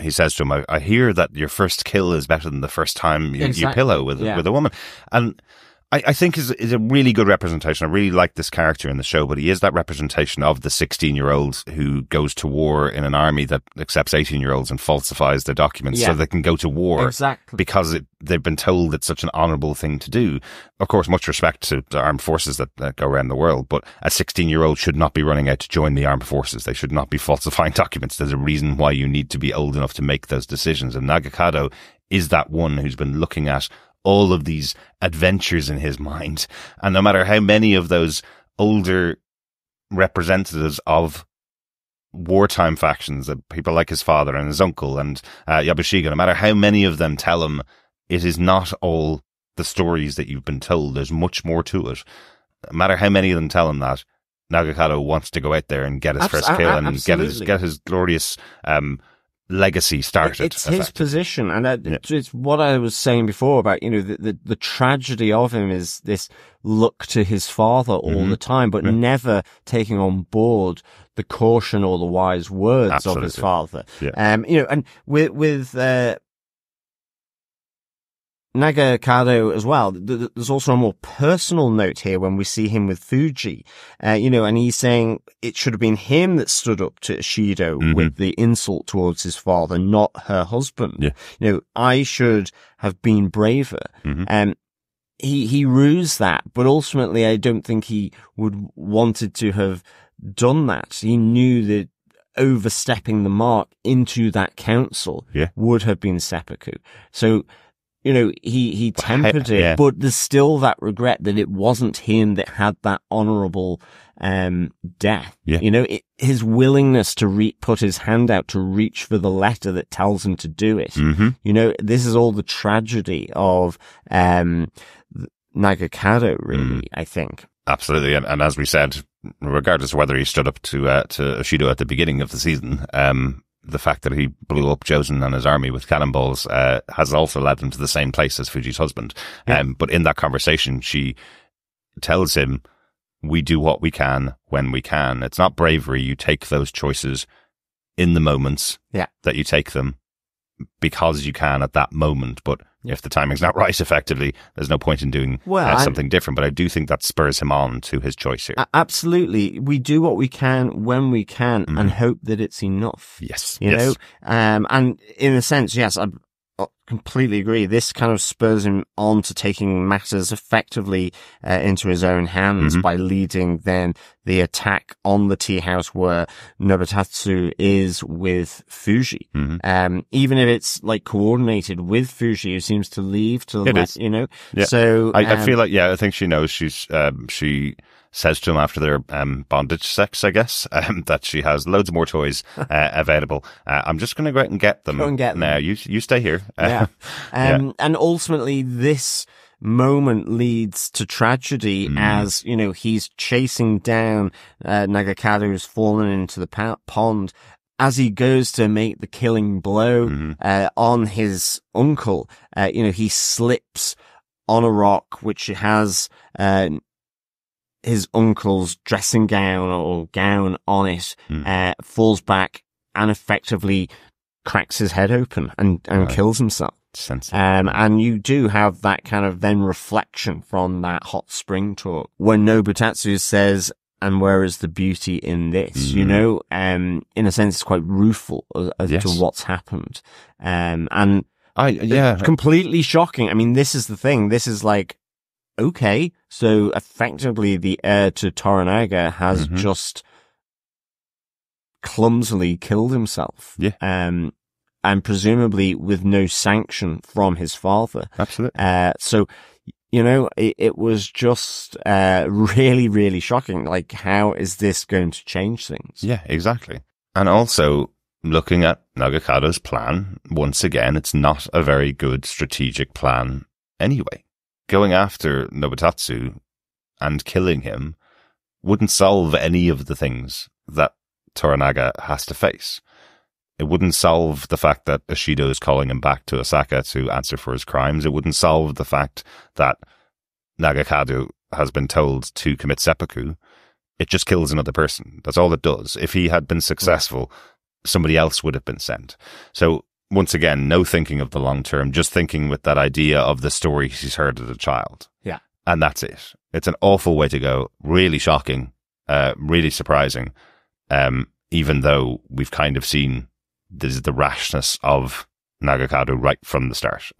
he says to him, I hear that your first kill is better than the first time you pillow with a woman. And I think is a really good representation. I really like this character in the show, but he is that representation of the 16-year-old who goes to war in an army that accepts 18-year-olds and falsifies their documents so they can go to war. Exactly. Because they've been told it's such an honourable thing to do. Of course, much respect to the armed forces that go around the world, but a 16-year-old should not be running out to join the armed forces. They should not be falsifying documents. There's a reason why you need to be old enough to make those decisions. And Nagakado is that one who's been looking at all of these adventures in his mind. And no matter how many of those older representatives of wartime factions, people like his father and his uncle and Yabushiga, no matter how many of them tell him it is not all the stories that you've been told, there's much more to it. No matter how many of them tell him that, Nagakado wants to go out there and get his first kill and get his glorious legacy started. It's his position, and it's what I was saying before about the tragedy of him is this look to his father all the time, but never taking on board the caution or the wise words of his father. And with Nagakado as well, there's also a more personal note here when we see him with Fuji, and he's saying it should have been him that stood up to Ishido with the insult towards his father, not her husband. I should have been braver. He rues that, but ultimately I don't think he would wanted to have done that. He knew that overstepping the mark into that council would have been seppuku. So, he tempered it, but there's still that regret that it wasn't him that had that honorable death. His willingness to put his hand out to reach for the letter that tells him to do it. This is all the tragedy of Nagakado, really, I think. Absolutely, and as we said, regardless of whether he stood up to Ishido at the beginning of the season, the fact that he blew up Jozen and his army with cannonballs has also led him to the same place as Fuji's husband. But in that conversation, she tells him, we do what we can when we can. It's not bravery. You take those choices in the moments that you take them because you can at that moment. But if the timing's not right, effectively, there's no point in doing something different. But I do think that spurs him on to his choice here. Absolutely. We do what we can when we can and hope that it's enough. Yes. You know? And in a sense, yes, I completely agree. This kind of spurs him on to taking matters effectively into his own hands by leading then the attack on the tea house where Nobutatsu is with Fuji. Even if it's like coordinated with Fuji, who seems to leave to let, you know. Yeah. So I feel like, I think she knows. She says to him after their bondage sex, I guess, that she has loads more toys available. I'm just going to go out and get them. Go and get them. Now, you stay here. And ultimately this moment leads to tragedy as, you know, he's chasing down Nagakado, who's fallen into the pond. As he goes to make the killing blow on his uncle, you know, he slips on a rock which has his uncle's dressing gown or gown on it, falls back and effectively cracks his head open and kills himself. And you do have that kind of then reflection from that hot spring talk when Nobutatsu says, and where is the beauty in this? You know, in a sense, it's quite rueful as to what's happened. And completely shocking. I mean, this is the thing. This is like, okay, so effectively the heir to Toranaga has just clumsily killed himself. And presumably with no sanction from his father. Absolutely. So, you know, it was just really, really shocking. Like, how is this going to change things? Yeah, exactly. And also, looking at Nagakado's plan, once again, it's not a very good strategic plan anyway. Going after Nobutatsu and killing him wouldn't solve any of the things that Toranaga has to face. It wouldn't solve the fact that Ishido is calling him back to Osaka to answer for his crimes. It wouldn't solve the fact that Nagakado has been told to commit seppuku. It just kills another person. That's all it does. If he had been successful, somebody else would have been sent. So once again, no thinking of the long term, just thinking with that idea of the story he's heard as a child. Yeah. And that's it. It's an awful way to go. Really shocking. Really surprising. Even though we've kind of seen the rashness of Nagakado right from the start.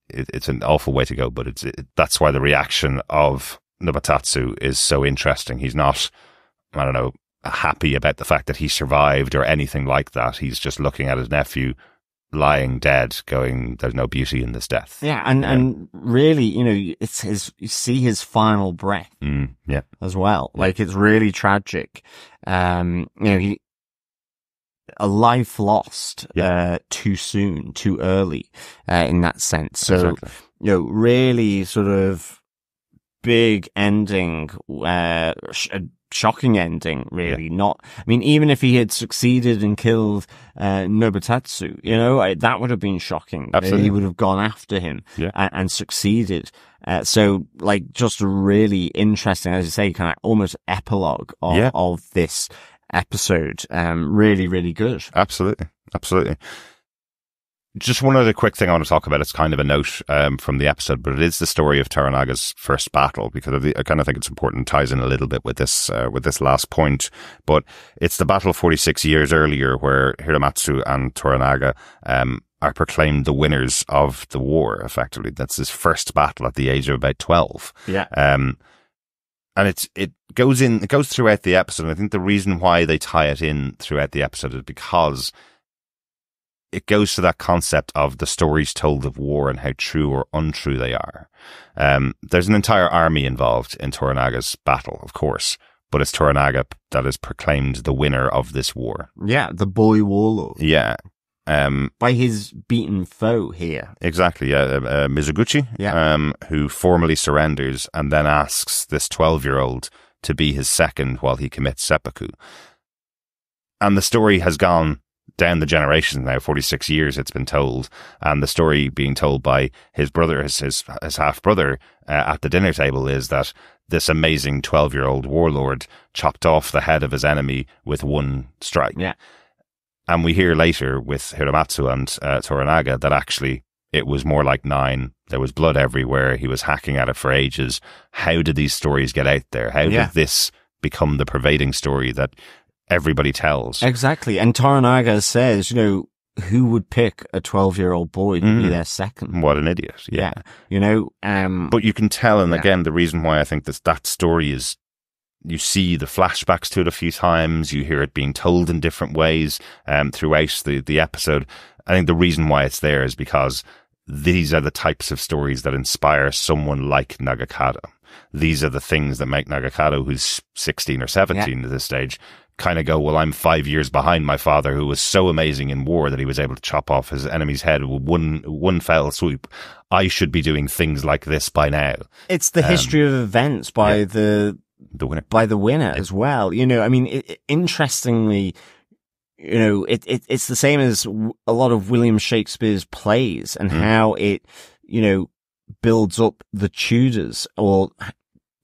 It's an awful way to go, but that's why the reaction of Nobutatsu is so interesting. He's not, I don't know, happy about the fact that he survived or anything like that. He's just looking at his nephew lying dead, going, "There's no beauty in this death." Yeah, and really, you know, it's you see his final breath, as well. Like, it's really tragic. You know, a life lost too soon, too early, in that sense. So, you know, really sort of big ending, shocking ending, really. Not, I mean, even if he had succeeded and killed Nobutatsu, you know, that would have been shocking. Absolutely. He would have gone after him and succeeded. So, like, just a really interesting, as you say, kind of almost epilogue of this episode. Really, really good. Absolutely. Just one other quick thing I want to talk about. It's kind of a note from the episode, but it is the story of Toranaga's first battle, because I kind of think it's important. It ties in a little bit with this last point. But it's the battle 46 years earlier where Hiramatsu and Toranaga are proclaimed the winners of the war, effectively. That's his first battle at the age of about 12. Yeah. And it goes throughout the episode. And I think the reason why they tie it in throughout the episode is because it goes to that concept of the stories told of war and how true or untrue they are. There's an entire army involved in Toranaga's battle, of course, but it's Toranaga that is proclaimed the winner of this war. Yeah, the boy warlord. Yeah. By his beaten foe here. Exactly, yeah. Mizuguchi, who formally surrenders and then asks this 12-year-old to be his second while he commits seppuku. And the story has gone down the generations now, 46 years it's been told, and the story being told by his brother, his half-brother, at the dinner table is that this amazing 12-year-old warlord chopped off the head of his enemy with one strike. Yeah. And we hear later with Hiramatsu and Toranaga that actually it was more like 9. There was blood everywhere. He was hacking at it for ages. How did these stories get out there? How did this become the pervading story that everybody tells? Exactly. And Toranaga says, who would pick a 12-year-old boy to be their second? What an idiot. Yeah. But you can tell, and again, the reason why I think that story is, you see the flashbacks to it a few times, you hear it being told in different ways throughout the episode. I think the reason why it's there is because these are the types of stories that inspire someone like Nagakado. These are the things that make Nagakado, who's 16 or 17 at this stage, kind of go, well, I'm 5 years behind my father, who was so amazing in war that he was able to chop off his enemy's head with one fell swoop. I should be doing things like this by now. It's the history of events by the winner. By the winner as well. Interestingly, it's the same as a lot of William Shakespeare's plays and how it, builds up the Tudors or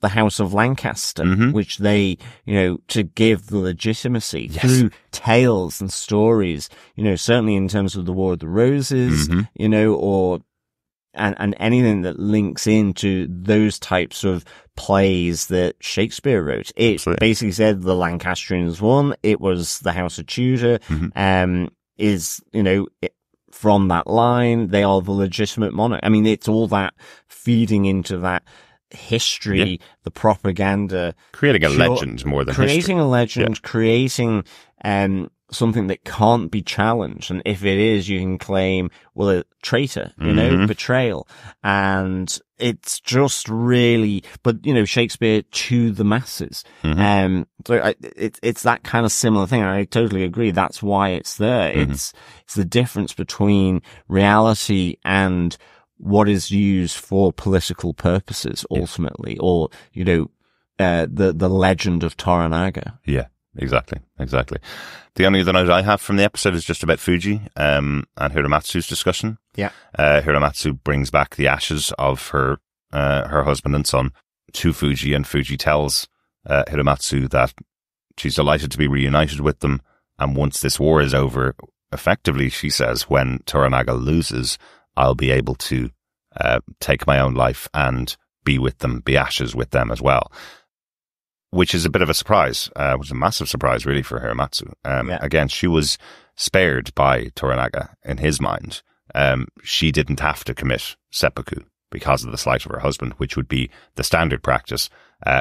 the House of Lancaster, which they, to give the legitimacy through tales and stories, certainly in terms of the War of the Roses, and anything that links into those types of plays that Shakespeare wrote. It basically said the Lancastrians won. It was the House of Tudor, from that line, they are the legitimate monarch. I mean, it's all that feeding into that history, the propaganda. Creating a legend more than creating history. A legend, creating something that can't be challenged. And if it is, you can claim, well, a traitor, betrayal. And it's just really, but, Shakespeare to the masses. So it's that kind of similar thing. I totally agree. That's why it's there. It's the difference between reality and what is used for political purposes ultimately, or, the legend of Toranaga. Yeah. Exactly. The only other note I have from the episode is just about Fuji and Hiramatsu's discussion. Yeah. Hiramatsu brings back the ashes of her husband and son to Fuji, and Fuji tells Hiramatsu that she's delighted to be reunited with them, and once this war is over, effectively, she says, when Toranaga loses, I'll be able to take my own life and be with them, be ashes with them as well. Which is a bit of a surprise, which is a massive surprise really for Hiramatsu. Again, she was spared by Toranaga in his mind. She didn't have to commit seppuku because of the slight of her husband, which would be the standard practice.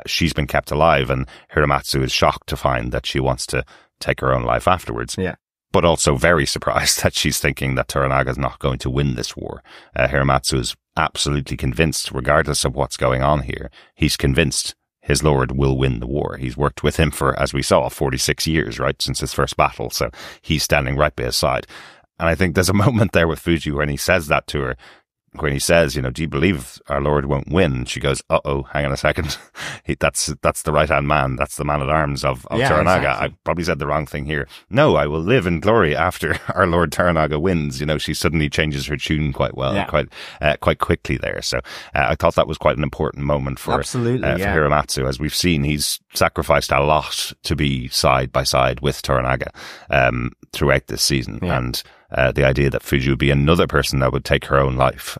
She's been kept alive, and Hiramatsu is shocked to find that she wants to take her own life afterwards. Yeah. But also very surprised that she's thinking that Toranaga is not going to win this war. Hiramatsu is absolutely convinced, regardless of what's going on here, he's convinced his lord will win the war. He's worked with him for, as we saw, 46 years, right, since his first battle. So he's standing right by his side. And I think there's a moment there with Fuji when he says that to her, when he says, do you believe our lord won't win? And she goes, hang on a second. That's the right-hand man. That's the man-at-arms of Toranaga. Exactly. I probably said the wrong thing here. No, I will live in glory after our lord Toranaga wins. She suddenly changes her tune quite well, quite quickly there. So I thought that was quite an important moment for Hiramatsu. As we've seen, he's sacrificed a lot to be side by side with Toranaga throughout this season. Yeah. And the idea that Fuji would be another person that would take her own life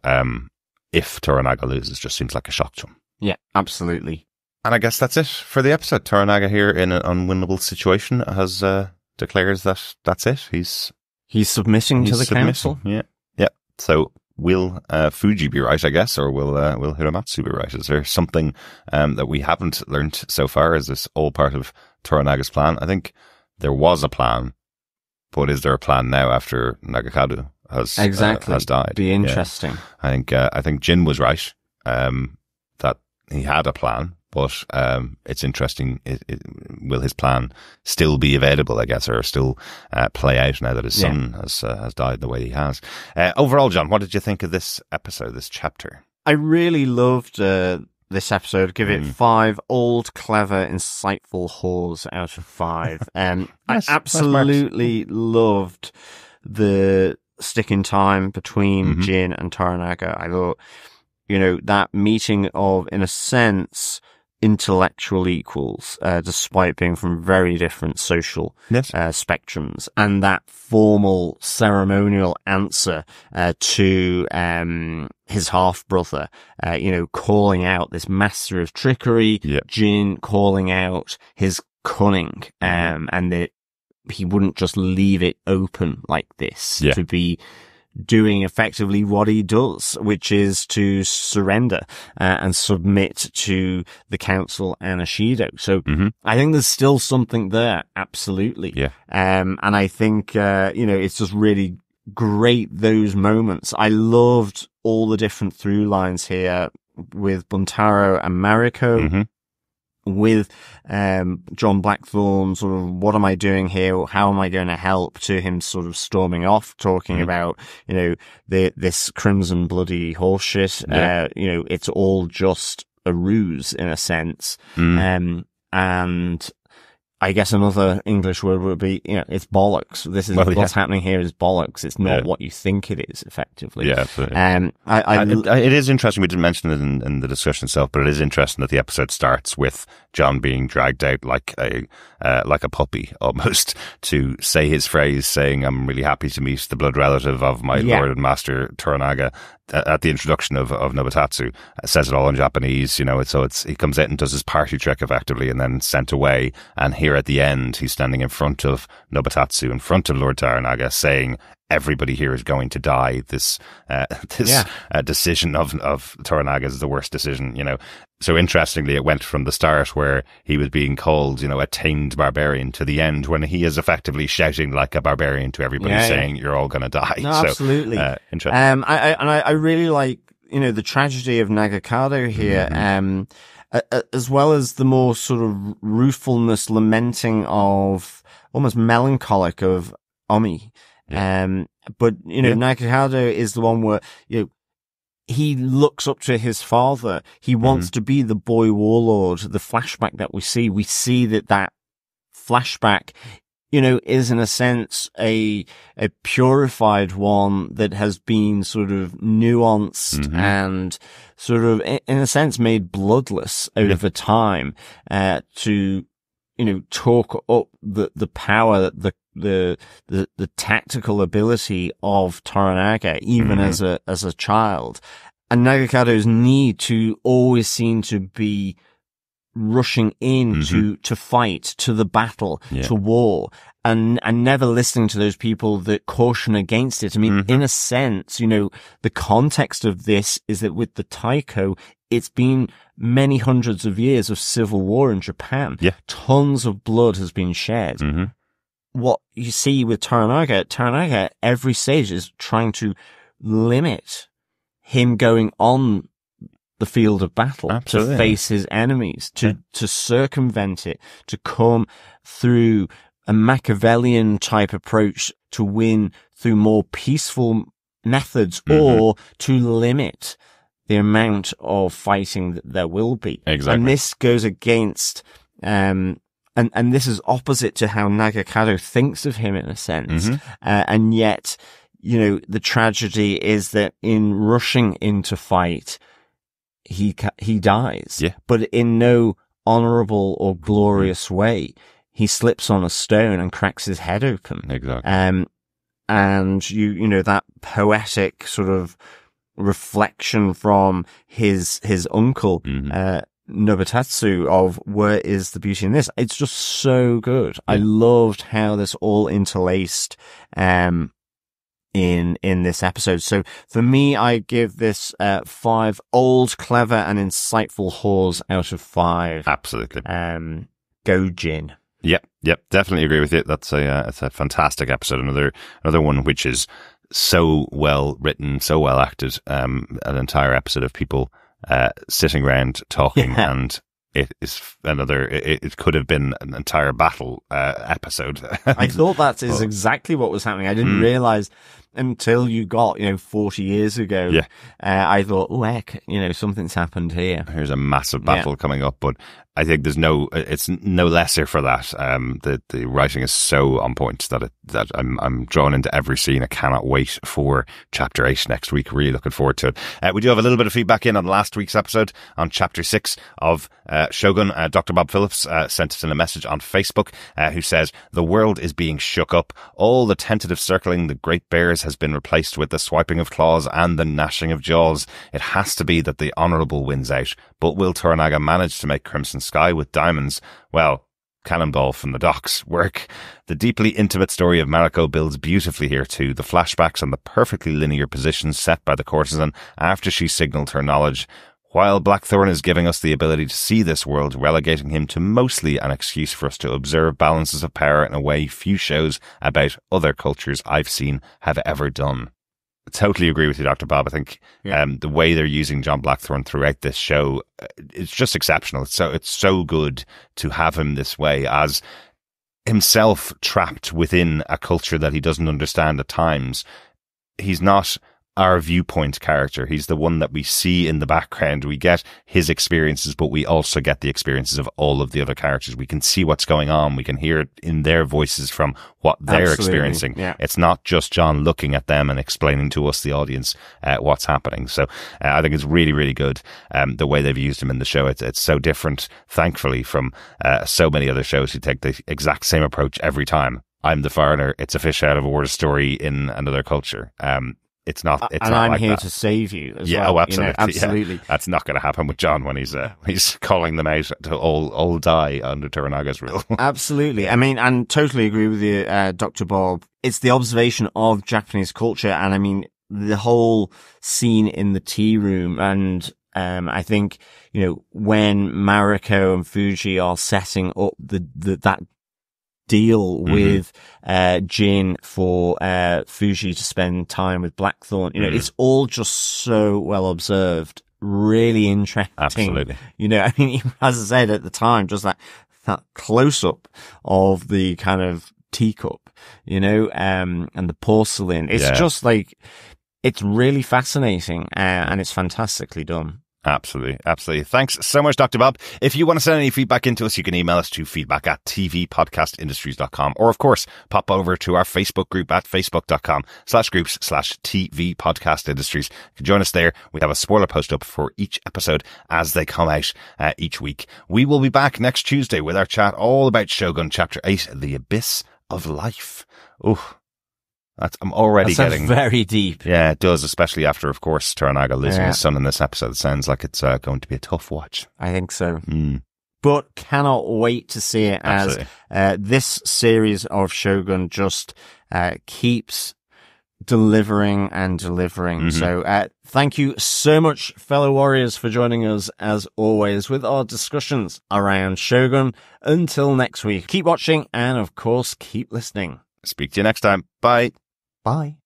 if Toranaga loses just seems like a shock to him. Yeah, absolutely. And I guess that's it for the episode. Toranaga here in an unwinnable situation has declares that that's it. He's submitting to the council. Yeah. So will Fuji be right, I guess, or will Hiramatsu be right? Is there something that we haven't learnt so far? Is this all part of Toranaga's plan? I think there was a plan. But is there a plan now after Nagakado has died? Be interesting. Yeah. I think Jin was right that he had a plan, but it's interesting. Will his plan still be available? I guess, or still play out now that his son has died the way he has? Overall, John, what did you think of this episode, this chapter? I really loved this episode. Give it 5 old, clever, insightful whores out of 5. I absolutely loved the sticking time between Jin and Toranaga. I thought, that meeting of, in a sense, intellectual equals, despite being from very different social spectrums. And that formal ceremonial answer to his half-brother, calling out this master of trickery, Jin calling out his cunning, and that he wouldn't just leave it open like this to be doing effectively what he does, which is to surrender and submit to the council and Ashido. So I think there's still something there, absolutely. Yeah. And I think, it's just really great, those moments. I loved all the different through lines here with Buntaro and Mariko. With John Blackthorne, sort of, what am I doing here? How am I going to help? To him sort of storming off, talking about, this crimson bloody horseshit. It's all just a ruse in a sense. And I guess another English word would be, it's bollocks. This is what's happening here is bollocks. It's not what you think it is, effectively. Yeah, absolutely. It is interesting. We didn't mention it in the discussion itself, but it is interesting that the episode starts with John being dragged out like a puppy almost to say his phrase, saying, "I'm really happy to meet the blood relative of my lord and master Toranaga." At the introduction of Nobutatsu, says it all in Japanese, so he comes out and does his party trick effectively and then sent away. And here at the end, he's standing in front of Nobutatsu, in front of Lord Toranaga, saying, everybody here is going to die. This decision of Toranaga is the worst decision, So interestingly, it went from the start where he was being called, a tamed barbarian, to the end when he is effectively shouting like a barbarian to everybody, saying, you're all going to die. No, so, absolutely. Interesting. I really like, the tragedy of Nagakado here, as well as the more sort of ruefulness, lamenting of, almost melancholic of Omi. But, Nagakado is the one where, he looks up to his father. He wants to be the boy warlord. The flashback that we see that flashback, is in a sense a purified one that has been sort of nuanced and sort of, in a sense, made bloodless over time, to, talk up the power, the tactical ability of Toranaga, even as a child. And Nagakado's need to always seem to be rushing in to fight, to the battle, to war, and never listening to those people that caution against it. I mean, in a sense, the context of this is that with the Taiko, it's been many hundreds of years of civil war in Japan. Yeah. Tons of blood has been shed. What you see with Toranaga, every stage is trying to limit him going on the field of battle, to face his enemies, to circumvent it, to come through a Machiavellian type approach to win through more peaceful methods, or to limit the amount of fighting that there will be. Exactly. And this goes against, and this is opposite to how Nagakado thinks of him in a sense. And yet, the tragedy is that in rushing into fight, he dies. Yeah. But in no honorable or glorious way. He slips on a stone and cracks his head open. Exactly. And that poetic sort of reflection from his uncle, Nobutatsu, of where is the beauty in this? It's just so good. I loved how this all interlaced, in this episode. So for me, I give this 5 old, clever, and insightful whores out of 5. Absolutely. Go Jin. Yep, definitely agree with you. It's a fantastic episode. Another one which is so well written, so well acted. An entire episode of people sitting around talking, and it is another. It could have been an entire battle episode. I thought that is exactly what was happening. I didn't realize until you got 40 years ago. Yeah, I thought, oh heck, something's happened here. Here's a massive battle coming up, but I think it's no lesser for that. The writing is so on point that I'm drawn into every scene. I cannot wait for chapter 8 next week. Really looking forward to it. We do have a little bit of feedback in on last week's episode on chapter 6 of Shogun. Dr. Bob Phillips sent us in a message on Facebook who says, the world is being shook up. All the tentative circling the Great Bears has been replaced with the swiping of claws and the gnashing of jaws. It has to be that the honourable wins out. But will Toranaga manage to make Crimson Sky with diamonds? Well, Cannonball from the docks work. The deeply intimate story of Mariko builds beautifully here too. The flashbacks and the perfectly linear positions set by the courtesan after she signalled her knowledge. While Blackthorn is giving us the ability to see this world, relegating him to mostly an excuse for us to observe balances of power in a way few shows about other cultures I've seen have ever done. Totally agree with you, Dr. Bob. I think the way they're using John Blackthorn throughout this show, it's just exceptional. It's so good to have him this way, as himself trapped within a culture that he doesn't understand at times. He's not our viewpoint character. He's the one that we see in the background. We get his experiences, but we also get the experiences of all of the other characters. We can see what's going on. We can hear it in their voices from what they're experiencing. Yeah. It's not just John looking at them and explaining to us, the audience, what's happening. So I think it's really, really good, the way they've used him in the show. It's so different, thankfully, from so many other shows who take the exact same approach every time. I'm the foreigner. It's a fish out of water story in another culture. It's not. It's and not I'm like here that. to save you as yeah, well. Oh, absolutely. Absolutely. Yeah. That's not going to happen with John when he's calling them out to all die under Toranaga's rule. Absolutely. I mean, and totally agree with you, Dr. Bob. It's the observation of Japanese culture, and I mean the whole scene in the tea room, and I think when Mariko and Fuji are setting up that deal with Jin for Fuji to spend time with Blackthorn. It's all just so well observed, really interesting. Absolutely. I mean, as I said at the time, just that close up of the kind of teacup, and the porcelain. It's just like, it's really fascinating, and it's fantastically done. Absolutely. Absolutely. Thanks so much, Dr. Bob. If you want to send any feedback into us, you can email us to feedback@tvpodcastindustries.com, or of course, pop over to our Facebook group at facebook.com/groups/tvpodcastindustries. You can join us there. We have a spoiler post up for each episode as they come out each week. We will be back next Tuesday with our chat all about Shogun Chapter 8, The Abyss of Life. Oh, I'm already getting very deep. Yeah, it does, especially after, of course, Toranaga losing his son in this episode. It sounds like it's going to be a tough watch. I think so. But cannot wait to see it. Absolutely. As this series of Shogun just keeps delivering and delivering. So thank you so much, fellow warriors, for joining us as always with our discussions around Shogun. Until next week, keep watching and of course keep listening. Speak to you next time. Bye. Bye.